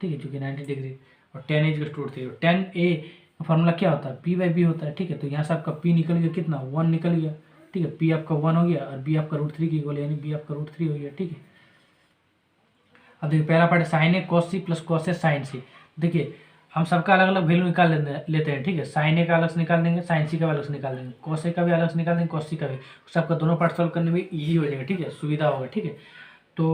ठीक है, क्योंकि 90 डिग्री, और tan A = √3, और tan A का फॉर्मूला क्या होता है, P/B होता है, ठीक है। तो यहाँ से आपका P निकल गया, कितना, 1 निकल गया, ठीक है। P आपका 1 हो गया, और B आपका √3 की इक्वल, यानी B आपका √3 हो गया, ठीक है। अब देखिए पहला part sin A cos C + cos A sin C। देखिए हम सबका अलग अलग वैल्यू निकाल लेते हैं, ठीक है। sin A का अलग से निकाल देंगे, sin C का अलग से निकाल देंगे, cos A का भी अलग से निकाल देंगे, cos C का भी। सबका दोनों पार्ट सॉल्व करने में ईजी हो जाएगा, ठीक है, सुविधा होगा, ठीक है। तो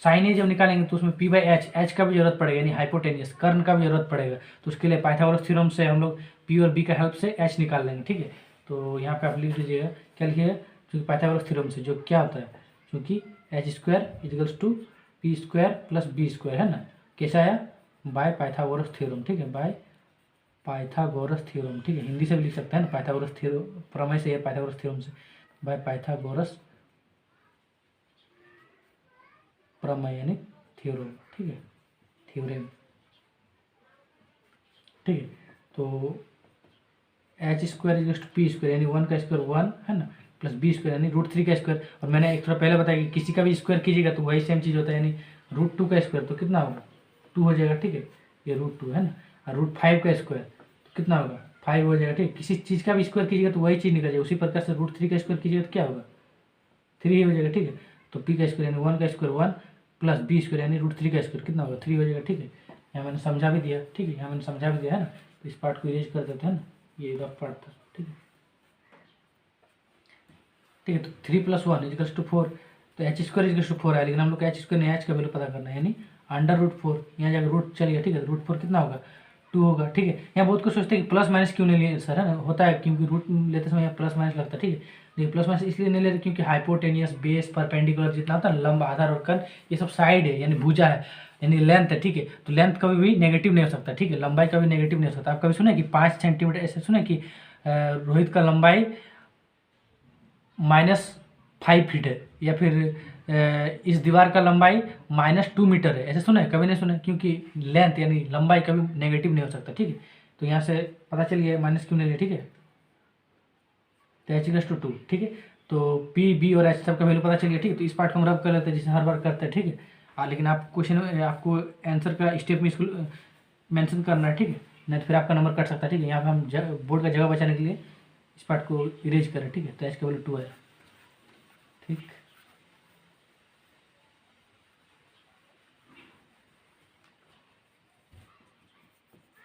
sin A जब निकालेंगे तो उसमें P/H का भी जरूरत पड़ेगा, यानी हाइपोटेनियस कर्ण का भी जरूरत पड़ेगा। तो उसके लिए पाइथागोरस थ्योरम से हम लोग P और B का हेल्प से H निकाल लेंगे, ठीक है। तो यहाँ पे आप लिख लीजिएगा, क्या लिखिएगा, क्योंकि पाइथागोरस थ्योरम से जो क्या होता है, क्योंकि H² = P² + B² है ना, कैसा है, बाय पाइथागोरस थ्योरम, ठीक है, बाय पाइथागोरस थ्योरम, ठीक है। हिंदी से भी लिख सकते हैं ना, पाइथागोरस थ्योरम प्रमेय से है, पाइथागोरस थ्योरम से, बाय पाइथागोरस प्रमेय यानी थ्योरम, ठीक है, थ्योरम, ठीक है। तो H² = P² यानी 1 का स्क्वायर 1 है ना, प्लस B² यानी √3 का स्क्वायर। और मैंने एक थोड़ा पहले बताया कि किसी का भी स्क्वायर कीजिएगा तो वही सेम चीज़ होता है, यानी √2 का स्क्वायर तो कितना होगा, 2 हो जाएगा, ठीक है, ये √2 है ना। और √5 का स्क्वायर तो कितना होगा, 5 हो जाएगा, ठीक है। किसी चीज़ का भी स्क्वायर कीजिएगा तो वही चीज़ निकल जाएगा। उसी प्रकार से √3 का स्क्वायर कीजिएगा तो क्या होगा, 3 हो जाएगा, ठीक है। तो P का स्क्वायर यानी 1 का स्क्वायर 1 प्लस B² यानी √3 का स्क्वायर कितना होगा, 3 हो जाएगा, ठीक है। यहाँ मैंने समझा भी दिया, ठीक है, यहाँ मैंने समझा भी दिया है ना। तो इस पार्ट को इरेज कर देते हैं ना, ये रफ पार्ट था, ठीक है, ठीक है। तो 3 + 1 = 4, तो H² = 4 है, लेकिन हम लोग H² नहीं, H का वैल्यू पता करना है, यानी √4, यहाँ जाकर रूट चलिए, ठीक है। √4 कितना होगा, 2 होगा, ठीक है। यहाँ बहुत कुछ सोचते हैं कि प्लस माइनस क्यों नहीं लिए सर, है ना, होता है क्योंकि रूट लेते समय यहाँ प्लस माइनस लगता है, ठीक है। लेकिन प्लस माइनस इसलिए नहीं लेते क्योंकि हाइपोटेनियस, बेस, परपेंडिकुलर जितना होता है, लंब, आधार और कर्ण, ये सब साइड है, यानी भुजा है, यानी लेंथ है, ठीक है। तो लेंथ कभी भी नेगेटिव नहीं हो सकता, ठीक है, लंबाई कभी नेगेटिव नहीं हो सकता। आप कभी सुने कि 5 सेंटीमीटर, ऐसे सुने कि रोहित का लंबाई -5 फीट है, या फिर इस दीवार का लंबाई -2 मीटर है, ऐसे सुना है, कभी नहीं सुना, क्योंकि लेंथ यानी लंबाई कभी नेगेटिव नहीं हो सकता, ठीक है। तो यहाँ से पता चलिए माइनस क्यों नहीं लिया, ठीक है। तो H = 2, ठीक है। तो P, B और H सबका वैल्यू पता चलिए, ठीक है। तो इस पार्ट को हम रब कर लेते हैं, जैसे हर बार करते हैं, ठीक है। लेकिन आप क्वेश्चन आपको आंसर का स्टेप में इसको मेंशन करना है, ठीक है, नहीं तो फिर आपका नंबर कट सकता है, ठीक है। यहाँ पे हम बोर्ड का जगह बचाने के लिए इस पार्ट को इरेज करें, ठीक है। तो H का वैल्यू 2 है, ठीक।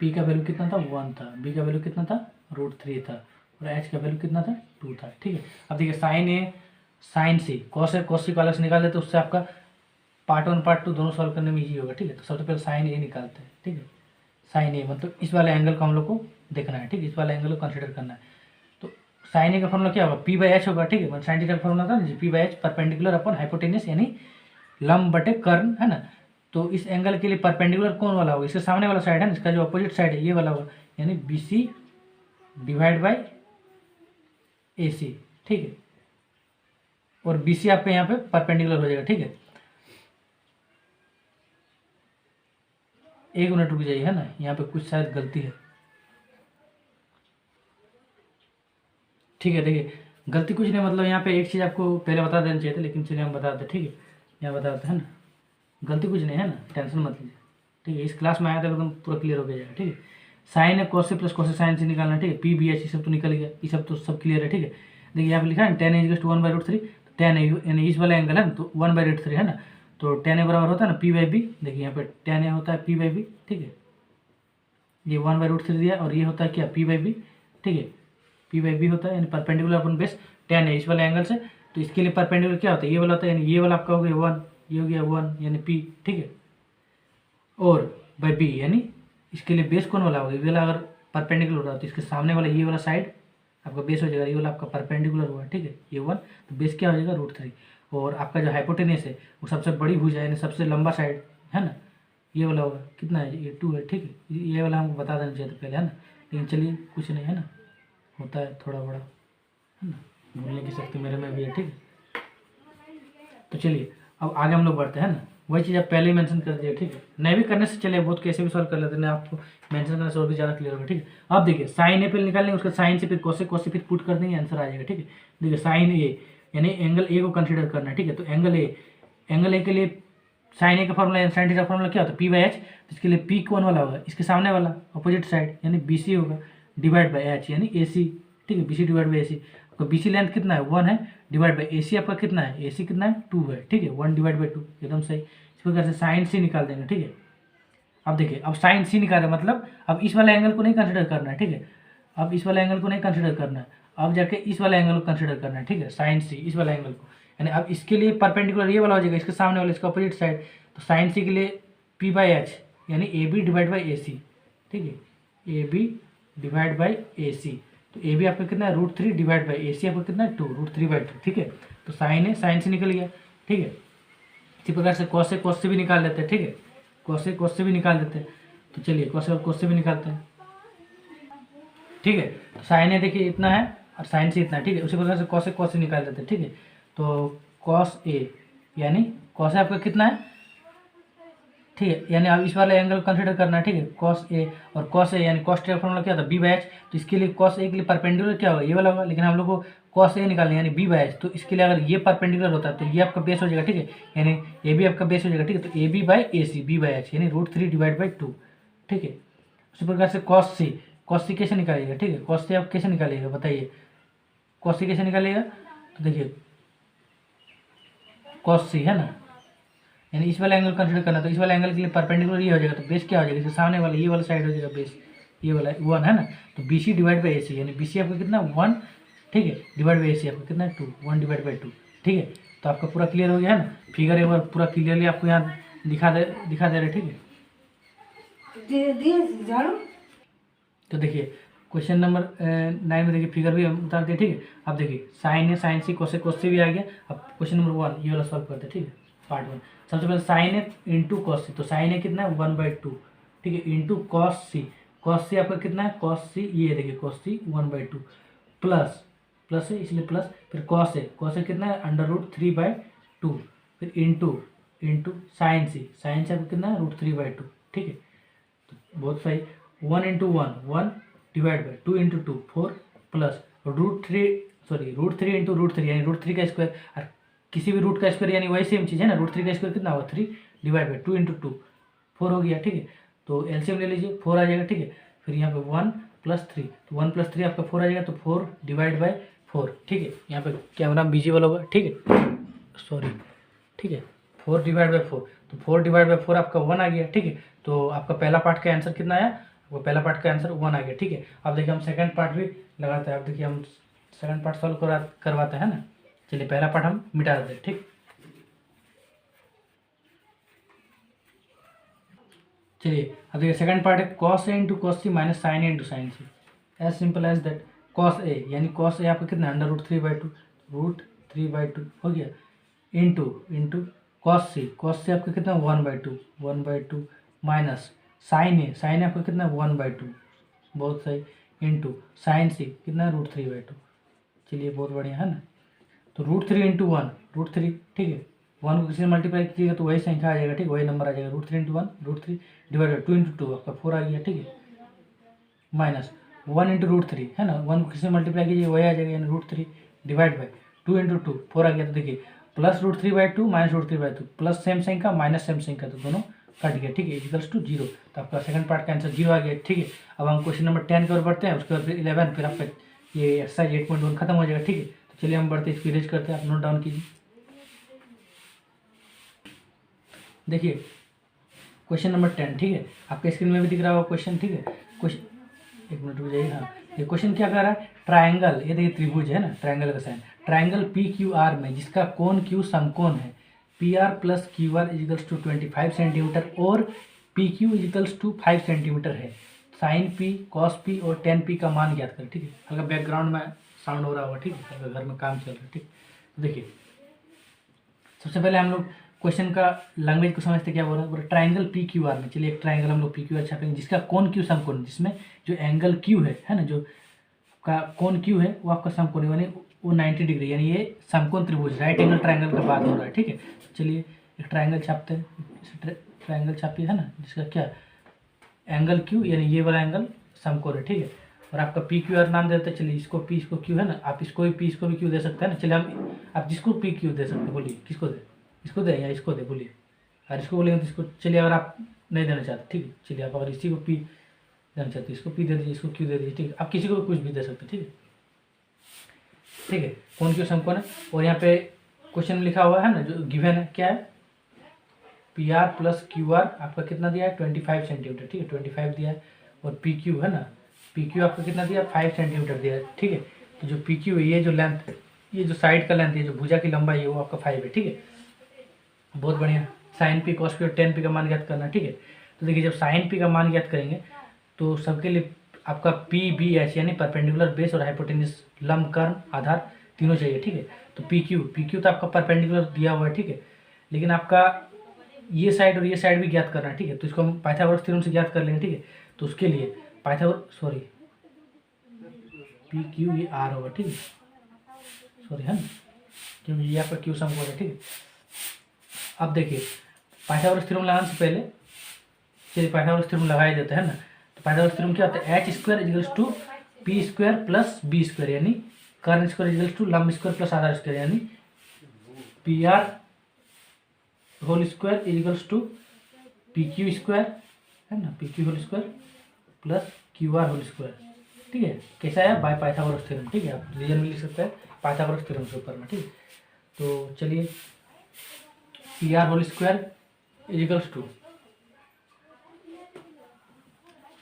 P का वैल्यू कितना था, 1 था, B का वैल्यू कितना था, √3 था, और H का वैल्यू कितना था, 2 था, ठीक है। अब देखिए sin A sin C, cos A cos C को अलग से निकाल देते, उससे आपका पार्ट 1 पार्ट 2 दोनों सॉल्व करने में ईजी होगा, ठीक है। तो सबसे पहले sin A निकालते हैं, ठीक है। sin A मतलब इस वाले एंगल को हम लोग को देखना है, ठीक है, इस वाले एंगल को कंसिडर करना है। तो sin A का फॉर्मूला क्या होगा, P/H होगा, ठीक है। मतलब sin का फॉर्मूला था P/H परपेंडिकुलर अपॉन हाइपोटेनियस, यानी लंब बटे कर्ण, है ना। तो इस एंगल के लिए परपेंडिकुलर कौन वाला होगा, इसके सामने वाला साइड है ना, इसका जो अपोजिट साइड है ये वाला होगा, यानी BC / AC, ठीक है। और BC आपके यहाँ पे परपेंडिकुलर हो जाएगा, ठीक है। 1 मिनट रुक जाइए, है ना, यहाँ पे कुछ शायद गलती है, ठीक है। देखिए गलती कुछ नहीं, मतलब यहाँ पे एक चीज़ आपको पहले बता देना चाहिए था, लेकिन चलिए हम बता दें, ठीक है। यहाँ बता देते हैं ना, गलती कुछ नहीं है ना, टेंशन मत लीजिए, ठीक है। इस क्लास में आया था एकदम पूरा क्लियर हो जाएगा, ठीक है। साइन है cos A + cos A sin C निकालना, ठीक है। P/B/H ये सब तो निकल गया, ये सब तो सब क्लियर है, ठीक है। देखिए यहाँ पे लिखा है tan A = 1/√3, tan A यानी इस वाला एंगल है ना, तो 1/√3 है ना, तो tan A बराबर होता है ना P/B। देखिए यहाँ पे tan A होता है P/B, ठीक है। ये 1/√3 दिया, और ये होता है क्या, P/B, ठीक है। P/B होता है यानी परपेंडिकुलर अपन बेस tan है इस वाले एंगल से, तो इसके लिए परपेंडिकुलर क्या होता है, ये वाला होता है, यानी ये वाला आपका हो गया 1, ये हो गया 1 यानी P, ठीक है। और बाय B यानी इसके लिए बेस कौन वाला होगा, ये वाला अगर परपेंडिकुलर हो रहा है, तो इसके सामने वाला ये वाला साइड आपका बेस हो जाएगा, ये वाला आपका परपेंडिकुलर हुआ, ठीक है, ये 1, तो बेस क्या हो जाएगा √3। और आपका जो हाइपोटेनस है वो सबसे बड़ी भुजा यानी सबसे लंबा साइड है ना, ये वाला होगा, कितना है, ये 2 है, ठीक है, ये वाला हमको बता देना चाहिए था पहले, है ना, लेकिन चलिए कुछ नहीं, है ना, होता है थोड़ा बड़ा, है ना, भूलने की शक्ति मेरे में भी है, ठीक है। तो चलिए अब आगे हम लोग बढ़ते हैं ना, वही चीज़ आप पहले ही मेंशन कर दिया, ठीक है, नहीं भी करने से चलिए बहुत कैसे भी सॉल्व कर लेते हैं, आपको मेंशन करने से और भी ज़्यादा क्लियर होगा, ठीक है। अब देखिए साइन ए पहले निकाल लेंगे, उसका साइन से फिर कोसे, कोसे फिर पुट कर देंगे, आंसर आ जाएगा, ठीक है। देखिए साइन ए यानी एंगल ए को कंसिडर करना है, ठीक है, तो एंगल ए के लिए साइन ए का फॉर्मूला या साइन टी का फॉर्मूला क्या होता है, P/H, इसके लिए P कौन वाला होगा, इसके सामने वाला अपोजिट साइड यानी BC होगा, डिवाइड बाई H यानी AC, ठीक है, BC डिवाइड बाई AC। आपका BC लेंथ कितना है 1 है, डिवाइड बाई AC आपका कितना है, AC कितना है 2 है, ठीक है, 1 डिवाइड बाई 2, एकदम सही। इस प्रकार से साइन C निकाल देंगे, ठीक है। अब देखिए अब साइन C निकाले मतलब अब इस वाले एंगल को नहीं कंसिडर करना है, ठीक है, अब इस वाले एंगल को नहीं कंसिडर करना है, अब जाके इस वाले एंगल को कंसिडर करना है, ठीक है, साइन C इस वाले एंगल को, यानी अब इसके लिए परपेंडिकुलर ये वाला हो जाएगा, इसके सामने वाले इसका अपोजिट साइड, तो साइन C के लिए P/H यानी AB डिवाइड बाई AC, ठीक है, AB डिवाइड बाई AC, तो AB आपका कितना है √3 डिवाइड बाई AC आपका कितना है 2, √3/2, ठीक है। तो साइन से निकल गया, ठीक है। इसी प्रकार से कॉस से भी निकाल लेते हैं, ठीक है, कॉस से भी निकाल देते हैं, तो चलिए कॉस से भी निकालते हैं, ठीक है। तो साइन ए देखिए इतना है और साइन से इतना है, ठीक है, उसी प्रकार से कॉस से निकाल देते हैं, ठीक है। तो कॉस ए यानी कॉस ए आपका कितना है, ठीक है, यानी अब इस वाले एंगल कंसिडर करना है, ठीक है, कॉस ए और कॉस ए यानी कॉस टी का फॉर्मूला क्या था B/H, तो इसके लिए कॉस ए के लिए परपेंडिकुलर क्या होगा, ये वाला होगा, लेकिन हम लोग को कॉस ए निकालना है यानी B/H, तो इसके लिए अगर ये परपेंडिकुलर होता है तो ये आपका बेस हो जाएगा, ठीक है, यानी ए बी आपका बेस हो जाएगा, ठीक है, तो AB/AC B/H यानी √3 डिवाइड बाई 2, ठीक है। उसी प्रकार से कॉस सी कैसे निकालिएगा, ठीक है, कॉस सी आप कैसे निकालिएगा बताइए, कॉस सी कैसे निकालिएगा, तो देखिए कॉस सी है ना, यानी इस वाला एंगल कंसिडर करना, तो इस वाले एंगल के लिए परपेंडिकुलर ये हो जाएगा, तो बेस क्या हो जाएगा, इसके सामने वाला ये वाला साइड हो जाएगा बेस, ये वाला 1 है ना, तो BC डिवाइड बाई AC यानी BC आपका कितना 1, ठीक है, डिवाइड बाई AC आपका कितना 2, 1 डिवाइड बाई 2, ठीक है। तो आपका पूरा क्लियर हो गया है ना, फिगर एक बार पूरा क्लियरली आपको यहाँ दिखा दे रहे, ठीक है। तो देखिए क्वेश्चन नंबर 9 में देखिए फिगर भी हम उतारते हैं, ठीक है। अब देखिए साइन C कोस से भी आ गया। अब क्वेश्चन नंबर 1 ये वाला सॉल्व करते हैं, ठीक है, पार्ट 1। सबसे पहले साइन ए इंटू कॉस सी, तो साइन ए कितना है 1/2, ठीक है, इंटू कॉस सी आपका कितना है कॉस सी, ये देखिए कॉस सी 1/2 प्लस है इसलिए प्लस, फिर कॉस ए कितना है √3/2, फिर इंटू साइन सी आपका कितना है √3/2, ठीक है। तो बहुत सही, 1 × 1 डिवाइड बाई 2 × 2 4 प्लस √3 × √3 यानी √3 का स्क्वायर, और किसी भी रूट का स्क्वायर यानी वही सेम चीज़ है ना, √3 का स्क्वायर कितना होगा 3 डिवाइड बाई 2 × 2 4 हो गया, ठीक है। तो एलसीएम ले लीजिए 4 आ जाएगा, ठीक है। फिर यहाँ पे 1 + 3, तो 1 + 3 आपका 4 आ जाएगा, तो 4 डिवाइड बाई 4, ठीक है। यहाँ पे कैमरा विजिबल होगा, ठीक है, सॉरी, ठीक है, 4 डिवाइड बाई 4, तो 4 डिवाइड बाई 4 आपका 1 आ गया, ठीक है। तो आपका पहला पार्ट का आंसर कितना आया, वो पहला पार्ट का आंसर 1 आ गया, ठीक है। अब देखिए हम सेकंड पार्ट भी लगाते हैं, अब देखिए हम सेकंड पार्ट सॉल्व करवाते हैं ना। चलिए पहला पार्ट हम मिटा देते हैं, ठीक। चलिए अब देखिए सेकंड पार्ट है cos A × cos C minus sin A × sin C, as simple as that. cos A यानी cos A आपका कितना √3/2 हो गया, इंटू cos C आपका कितना 1/2 माइनस sin A आपका कितना 1/2, बहुत सही, इंटू sin C कितना √3/2, चलिए बहुत बढ़िया है ना। तो √3 × 1 √3, ठीक है, 1 को किसी से मल्टीप्लाई कीजिएगा तो वही संख्या आ जाएगा, ठीक, वही नंबर आ जाएगा, √3 × 1 √3 डिवाइड बाई 2 × 2 आपका 4 आ गया, ठीक है, माइनस 1 × √3 है ना, 1 को किसी से मल्टीप्लाई कीजिएगा वही आ जाएगा, यानी √3 डिवाइड बाई 2 × 2 4 आ गया। तो देखिए प्लस √3/2 माइनस √3/2, प्लस सेम संख्या माइनस सेम संख्या, तो दोनों कट गया, ठीक है, इक्वल्स टू 0। तो आपका सेकंड पार्ट का आंसर 0 आ गया, ठीक है। अब हम क्वेश्चन नंबर 10 की ओर बढ़ते हैं, उसके बाद फिर 11, फिर आपका ये एक्सरसाइज 8.1 खत्म हो जाएगा, ठीक है। तो चलिए हम बढ़ते इसको इरेज करते हैं, आप नोट डाउन कीजिए। देखिए क्वेश्चन नंबर 10, ठीक है, आपके स्क्रीन में भी दिख रहा होगा क्वेश्चन, ठीक है। क्वेश्चन 1 मिनट रुक जाइए, हाँ, ये क्वेश्चन क्या कर रहा है, ट्रायंगल, ये देखिए त्रिभुज है ना, ट्रायंगल का साइन, ट्रायंगल PQR में जिसका कोण Q समकोण है, PR + QR = 25 सेंटीमीटर और PQ = 5 सेंटीमीटर है, साइन पी, कॉस पी और टेन पी का मान ज्ञात करें। ठीक है, हल्का बैकग्राउंड में साउंड हो रहा होगा। ठीक है, हल्का घर में काम चल रहा है। ठीक, देखिए सबसे पहले हम लोग क्वेश्चन का लैंग्वेज को समझते क्या बोल रहा है। बोल ट्राइंगल पी क्यू आर में, चलिए एक ट्राइंगल हम लोग पी क्यू आर छापेंगे जिसका कोण क्यू समकोण, जिसमें जो एंगल क्यू है ना, जो का कोण क्यू है वो आपका समकोण यानी वो 90 डिग्री, यानी ये समकोण त्रिभुज राइट एंगल ट्राइंगल का बात हो रहा है। ठीक है, चलिए एक ट्राइंगल छापते हैं। ट्राइंगल छापिए है ना, जिसका क्या एंगल क्यू यानी ये वाला एंगल समकोण है। ठीक है, और आपका पी क्यू आर नाम देते हैं। चलिए इसको पी, इसको क्यू है ना, आप इसको भी पी, इसको भी क्यू दे सकते हैं ना। चलिए हम आप जिसको पी क्यू दे सकते हैं बोलिए, किसको दे, इसको दे या इसको दे बोलिए। और इसको बोलेंगे तो इसको, चलिए अगर आप नहीं देना चाहते, ठीक है, चलिए आप अगर इसी को पी देना चाहते इसको पी दे दीजिए, इसको क्यू दे दीजिए। ठीक है, आप किसी को भी कुछ भी दे सकते हैं। ठीक है, ठीक है, कौन क्यों समकोण है। और यहाँ पे क्वेश्चन में लिखा हुआ है ना, जो गिवन है क्या है, P R plus Q R आपका कितना दिया है 25 सेंटीमीटर। ठीक है, 25 दिया है। और पी क्यू है ना, पी क्यू आपका कितना दिया 5 सेंटीमीटर दिया है। ठीक है, तो जो पी क्यू है, ये जो लेंथ है, ये जो साइड का लेंथ है, जो भुजा की लंबाई है वो आपका 5 है। ठीक है, बहुत बढ़िया। साइन पी, कॉस पी और टेन पी का मान ज्ञात करना। ठीक है, तो देखिए जब साइन पी का मान ज्ञात करेंगे तो सबके लिए आपका पी बी एच यानी परपेंडिकुलर बेस और हाइपोटेन्यूस लंब कर्ण आधार तीनों चाहिए। ठीक है, तो पी क्यू तो आपका परपेंडिकुलर दिया हुआ है। ठीक है, लेकिन आपका ये साइड और ये साइड भी ज्ञात करना है। ठीक है, तो इसको हम पाइथागोरस थ्योरम से ज्ञात कर लेंगे। ठीक है, तो उसके लिए पी क्यू ये आर होगा। ठीक है, सॉरी है ना, क्योंकि ये आपका क्यू समकोण है। ठीक है, अब देखिए पाइथागोरस थ्योरम लगाने से पहले चलिए पाइथागोरस थ्योरम लगाया देता है ना। तो पाइथागोरस थ्योरम क्या होता है, H square equals to P square plus B square यानी कर्ण स्क्वायर इजिकल्स टू लंब स्क्वायर प्लस आधार स्क्वायर यानी P R whole square equals to P Q square है ना, P Q whole square plus Q R whole square. ठीक है, कैसा है बाय पाइथागोरस थ्योरम। ठीक है, आप रीजन में लिख सकते हैं पाइथागोरस थ्योरम के ऊपर में। ठीक है, तो चलिए P R whole square equals to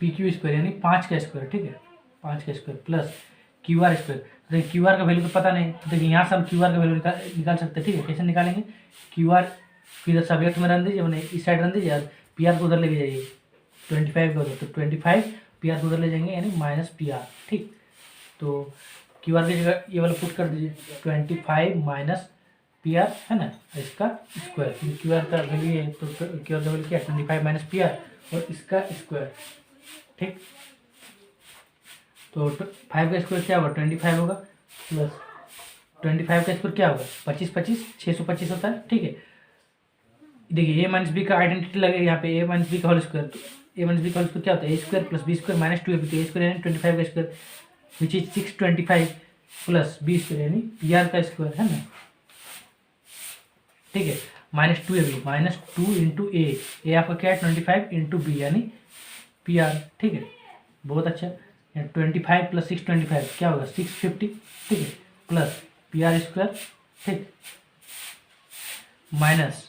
P Q square यानी 5 का स्क्वायर। ठीक है, 5 का square plus Q R square. देखिए क्यू आर का वैल्यू तो पता नहीं, देखिए यहाँ से हम क्यू आर का वैल्यू निकाल सकते हैं। ठीक है, कैसे निकालेंगे, क्यू आर इधर सब्जेक्ट में रन दीजिए, मैंने इस साइड रन दीजिए और पी आर को उधर लेके जाइए 25 का उधर, तो 25 पी आर को उधर ले जाएंगे यानी माइनस पी आर। ठीक, तो क्यू आर की जगह ये वाला पुट कर दीजिए 25 माइनस पी आर है ना, इसका स्क्वायर, क्यू आर का वैल्यू है तो क्यू आर का वैल्यू क्या है 25 माइनस पी आर और इसका स्क्वायर। ठीक, तो 5 का स्क्वायर क्या होगा 25 होगा प्लस 25 का स्क्वायर क्या होगा 25 625 होता है। ठीक है, देखिए ए माइनस बी का आइडेंटिटी लगेगा यहाँ पे, ए माइनस बी का होल स्क्वायर, तो ए माइनस बी का होल स्क्वायर क्या होता है A square plus B square minus 2 A square यानी 25 का square which is 625 plus B square यानी पी आर का स्क्वायर है ना। ठीक है, minus 2 A B minus 2 into A आपका क्या है 25 इंटू बी यानी पी आर। ठीक है, बहुत अच्छा। 25 प्लस 625 क्या होगा 650। ठीक है, प्लस पी आर स्क्वायर। ठीक, माइनस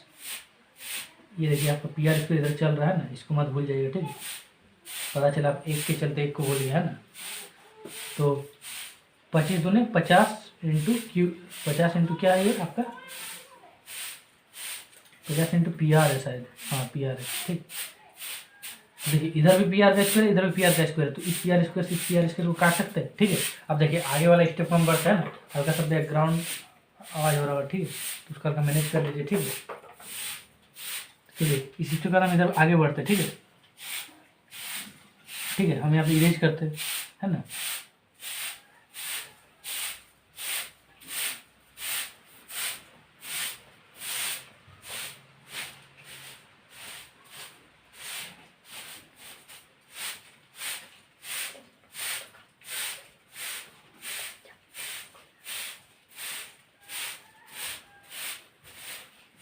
ये देखिए आपका पी आर स्क्वायर इधर चल रहा है ना, इसको मत भूल जाइएगा। ठीक है, पता चला आप एक के चलते एक को बोलिए है ना, तो 25 दूने 50 इंटू क्यू 50 इंटू क्या है ये आपका 50 इंटू पी आर है शायद, हाँ पी आर है। ठीक, देखिए इधर भी पी आर का स्क्वायर इधर भी पी आर का स्क्वायर, तो इस पी आर स्क्वायर से इस पी आर स्क्वायर को काट सकते हैं। ठीक है, अब देखिए आगे वाला स्टेप हम बढ़ते हैं ना, हल्का सा बैकग्राउंड आवाज़ हो रहा है। ठीक है, तो उसका हल्का मैनेज कर लीजिए। ठीक है, चलिए इस स्टेप का हम इधर आगे बढ़ते हैं। ठीक है, ठीक है, हम यहाँ पे इरेज करते हैं है ना।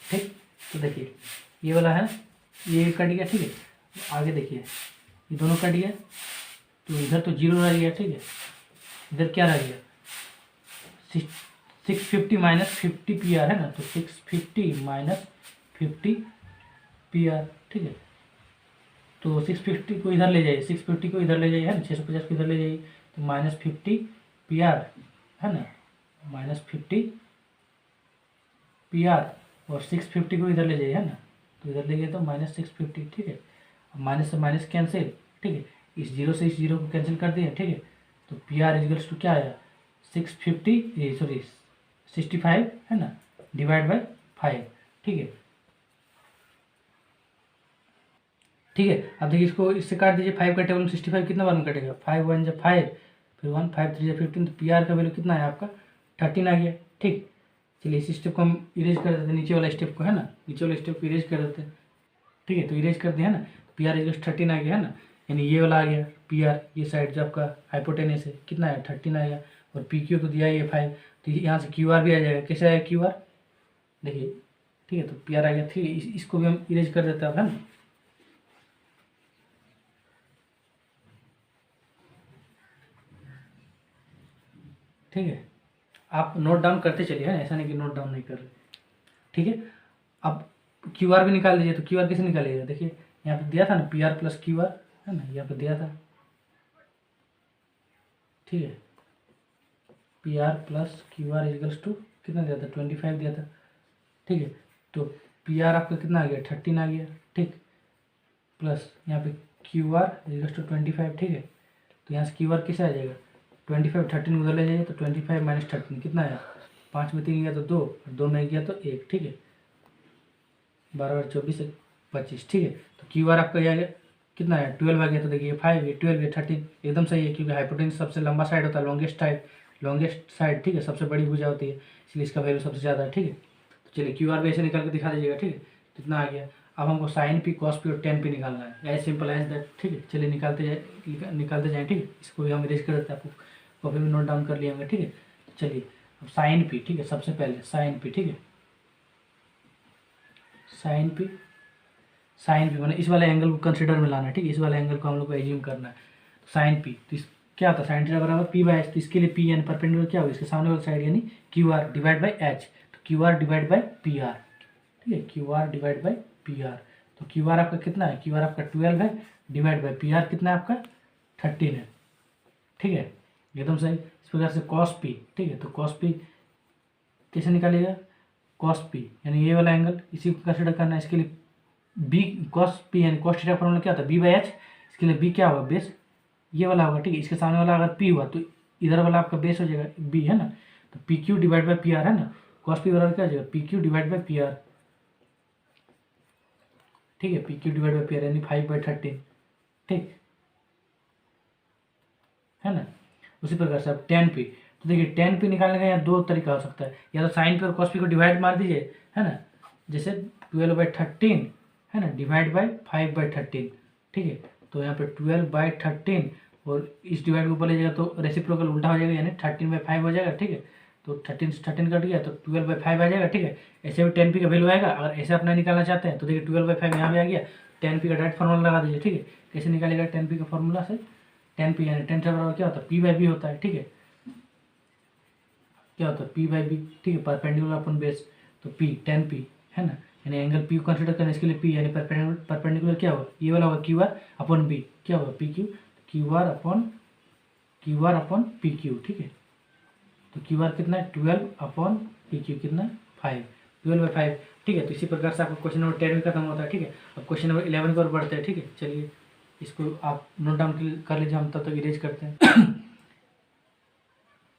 ठीक, तो देखिए ये वाला है, ये कट गया। ठीक है, आगे देखिए ये दोनों कट गया, तो इधर तो 0 रह गया। ठीक है, इधर क्या रह गया 650 माइनस 50 पी आर है ना, तो 650 माइनस 50 पी आर। ठीक है, तो 650 को इधर ले जाइए, 650 को इधर ले जाइए है ना, 650 को इधर ले जाइए, तो माइनस 50 पी आर है ना, माइनस 50 पी आर और 650 को इधर ले जाइए है ना, तो इधर ले गए तो माइनस 650। ठीक है, माइनस से माइनस कैंसिल। ठीक है, इस जीरो से इस जीरो को कैंसिल कर दिए, ठीक है। तो पी आर इजिकल्स टू क्या आया 65 है ना, डिवाइड बाई 5, ठीक है। ठीक है, अब देखिए इसको इससे काट दीजिए, 5 का टेबल में 65 कितना बार में कटेगा, 5 1 जा 5, फिर 1 5 3 जा 15, तो पी आर का वैल्यू कितना है आपका 13 आ गया, ठीक। चलिए इस स्टेप को हम इरेज कर देते हैं, नीचे वाला स्टेप को, है ना, नीचे वाला स्टेप को इरेज कर देते हैं, ठीक है। तो इरेज कर दिया है ना, पी आर इज 13 आ गया, है ना, यानी ये वाला आ गया पी आर, ये साइड जो आपका हाइपोटेनस है कितना है 13 आ गया, और पी क्यू तो दिया ही है 5, तो यहाँ से क्यू आर भी आ जाएगा, कैसे आएगा क्यू आर, देखिए, ठीक है। तो पी आर आ गया, ठीक है। इसको भी हम इरेज कर देते हैं अब, है ना। ठीक है, आप नोट डाउन करते चलिए, है ना, ऐसा नहीं कि नोट डाउन नहीं कर रहे, ठीक है। अब क्यू आर भी निकाल लीजिए, तो क्यू आर कैसे निकालिएगा, देखिए यहाँ पे दिया था ना P R plus Q R, है ना, यहाँ पे दिया था, ठीक है। P R plus Q R equals to कितना दिया था 25 दिया था, ठीक है। तो पी आर आपका कितना आ गया 13 आ गया, ठीक, प्लस यहाँ पे क्यू आर इजिकल्स टू 25, ठीक है। तो यहाँ से क्यू आर कैसे आ जाएगा 25, 13 उधर ले जाइए, तो 25 माइनस 13 कितना आया, 5 में 3 गया तो 2, और 2 में गया तो 1, ठीक है। 12 और 24 25, ठीक है। तो क्यू आर आपका आ गया कितना है 12 आ गया, तो देखिए 5 है 12 है 13 एकदम सही है, क्योंकि हाइपोटेनस सबसे लंबा साइड होता है, लॉन्गेस्ट साइड, ठीक है, सबसे बड़ी भुजा होती है, इसलिए इसका वैल्यू सबसे ज़्यादा है, ठीक है। तो चलिए क्यू आर भी ऐसे निकाल के दिखा दीजिएगा, ठीक है। कितना आ गया, अब हमको साइन पी कॉस पी और टेन पी निकालना है, एज सिंपल एज दैट, ठीक है। चलिए निकालते जाएँ, ठीक है। इसको भी हम इरेज कर देते हैं, आपको कॉपी में नोट डाउन कर लिया होंगे, ठीक है। चलिए अब साइन पी, ठीक है, सबसे पहले साइन पी, ठीक है, साइन पी मैंने इस वाले एंगल को कंसिडर में लाना है, ठीक है, इस वाले एंगल को हम लोग को एज्यूम करना है। तो साइन पी, तो क्या होता है साइन थीटा बराबर पी बाई एच, तो इसके लिए पी यानी परपेंडिकुलर क्या होगा, इसके सामने वाली साइड यानी Q R divide by H, तो Q R divide by P R, ठीक है, Q R divide by P R. तो क्यू आर आपका कितना है, क्यू आर आपका 12 है, डिवाइड बाई पी आर कितना है आपका 13 है, ठीक है, एकदम सही। इस प्रकार से कॉस पी, ठीक है, तो कॉस पी कैसे निकालेगा, कॉस पी यानी ये वाला एंगल, इसी को कंसिडर करना है, इसके लिए बी कॉस पी यानी कॉस थीटा फॉर्मूला क्या होता है बी बाई एच, इसके लिए बी क्या होगा बेस, ये वाला होगा, ठीक है। इसके सामने वाला अगर पी हुआ तो इधर वाला आपका बेस हो जाएगा बी, है ना, तो P Q divide by P are, है ना, कॉस पी बराबर क्या हो जाएगा P Q divide by P R, ठीक है, P Q divide by P are यानी 5/13, ठीक है ना। उसी प्रकार से अब टेन पी, तो देखिए टेन पी निकालने का यहाँ दो तरीका हो सकता है, या तो साइन पी और कॉस पी को डिवाइड मार दीजिए, है ना, जैसे 12/13, है ना, डिवाइड बाई 5/13, ठीक है। तो यहाँ पे 12/13 और इस डिवाइड को ऊपर ले जाएगा तो रेसिप्रोकल उल्टा हो जाएगा, यानी 13/5 हो जाएगा, ठीक है। तो 13 से 13 कट गया तो 12/5 आ जाएगा, ठीक है। ऐसे भी 10p का वैल्यू आएगा, अगर ऐसे अपना निकालना चाहते हैं तो देखिए 12/5 यहाँ भी आ गया, 10p का डायरेक्ट फॉर्मूला लगा दीजिए, ठीक है। कैसे निकालेगा 10p का फॉर्मूला से, 10p यानी 10 से बराबर क्या होता है p/b होता है, ठीक है, क्या होता है p/b, ठीक है, परपेंडिकुलर अपन बेस, तो p 10p, है ना, यानी एंगल p को कंसिडर करना, इसके लिए p यानी परपेंडिकुलर क्या होगा ये वाला होगा QR अपॉन b, क्या होगा PQ, QR अपॉन PQ, ठीक है। तो QR कितना है 12 अपॉन PQ कितना 5, 12/5, ठीक है। तो इसी प्रकार से आपका क्वेश्चन नंबर 10 भी खत्म होता है, ठीक है। अब क्वेश्चन नंबर 11 की ओर बढ़ते हैं, ठीक है। चलिए इसको आप नोट डाउन कर लीजिए, हम तब तक इरेज करते हैं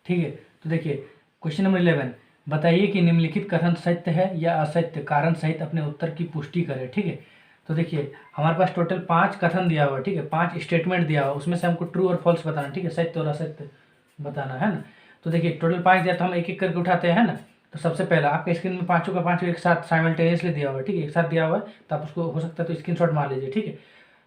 ठीक है। तो देखिए क्वेश्चन नंबर 11, बताइए कि निम्नलिखित कथन सत्य है या असत्य, कारण सहित अपने उत्तर की पुष्टि करें, ठीक है। तो देखिए हमारे पास टोटल 5 कथन दिया हुआ है, ठीक है, 5 स्टेटमेंट दिया हुआ, उसमें से हमको ट्रू और फॉल्स बताना, ठीक है, सत्य और असत्य बताना है ना। तो देखिए टोटल 5 दिया, तो हम एक एक करके उठाते हैं ना। तो सबसे पहला आपके स्क्रीन में पाँचों का पाँचों एक साथ साइमल्टेनियसली दिया हुआ है, ठीक है, एक साथ दिया हुआ है, तो आप उसको हो सकता है तो स्क्रीनशॉट मार लीजिए, ठीक है।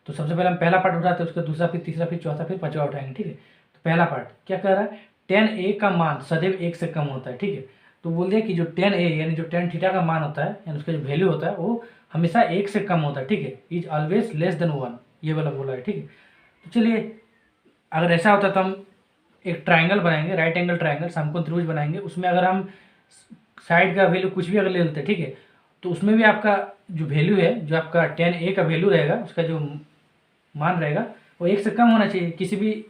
तो सबसे पहले हम पहला पार्ट उठाते हैं, उसका दूसरा, फिर तीसरा, फिर चौथा, फिर पांचवा उठाएंगे, ठीक है। तो पहला पार्ट क्या कह रहा है, tan a का मान सदैव 1 से कम होता है, ठीक है। तो बोल दिया कि जो tan a यानी जो tan थीटा का मान होता है, यानी उसका जो वैल्यू होता है वो हमेशा 1 से कम होता है, ठीक है, इज ऑलवेज लेस देन 1, ये वाला बोला है, ठीक है। तो चलिए अगर ऐसा होता तो हम एक ट्राइंगल बनाएंगे, राइट एंगल ट्राइंगल, समकोण त्रिभुज बनाएंगे, उसमें अगर हम साइड का वैल्यू कुछ भी अगर ले लेते हैं, ठीक है, तो उसमें भी आपका जो वैल्यू है, जो आपका tan a का वैल्यू रहेगा, उसका जो मान रहेगा वो 1 से कम होना चाहिए किसी भी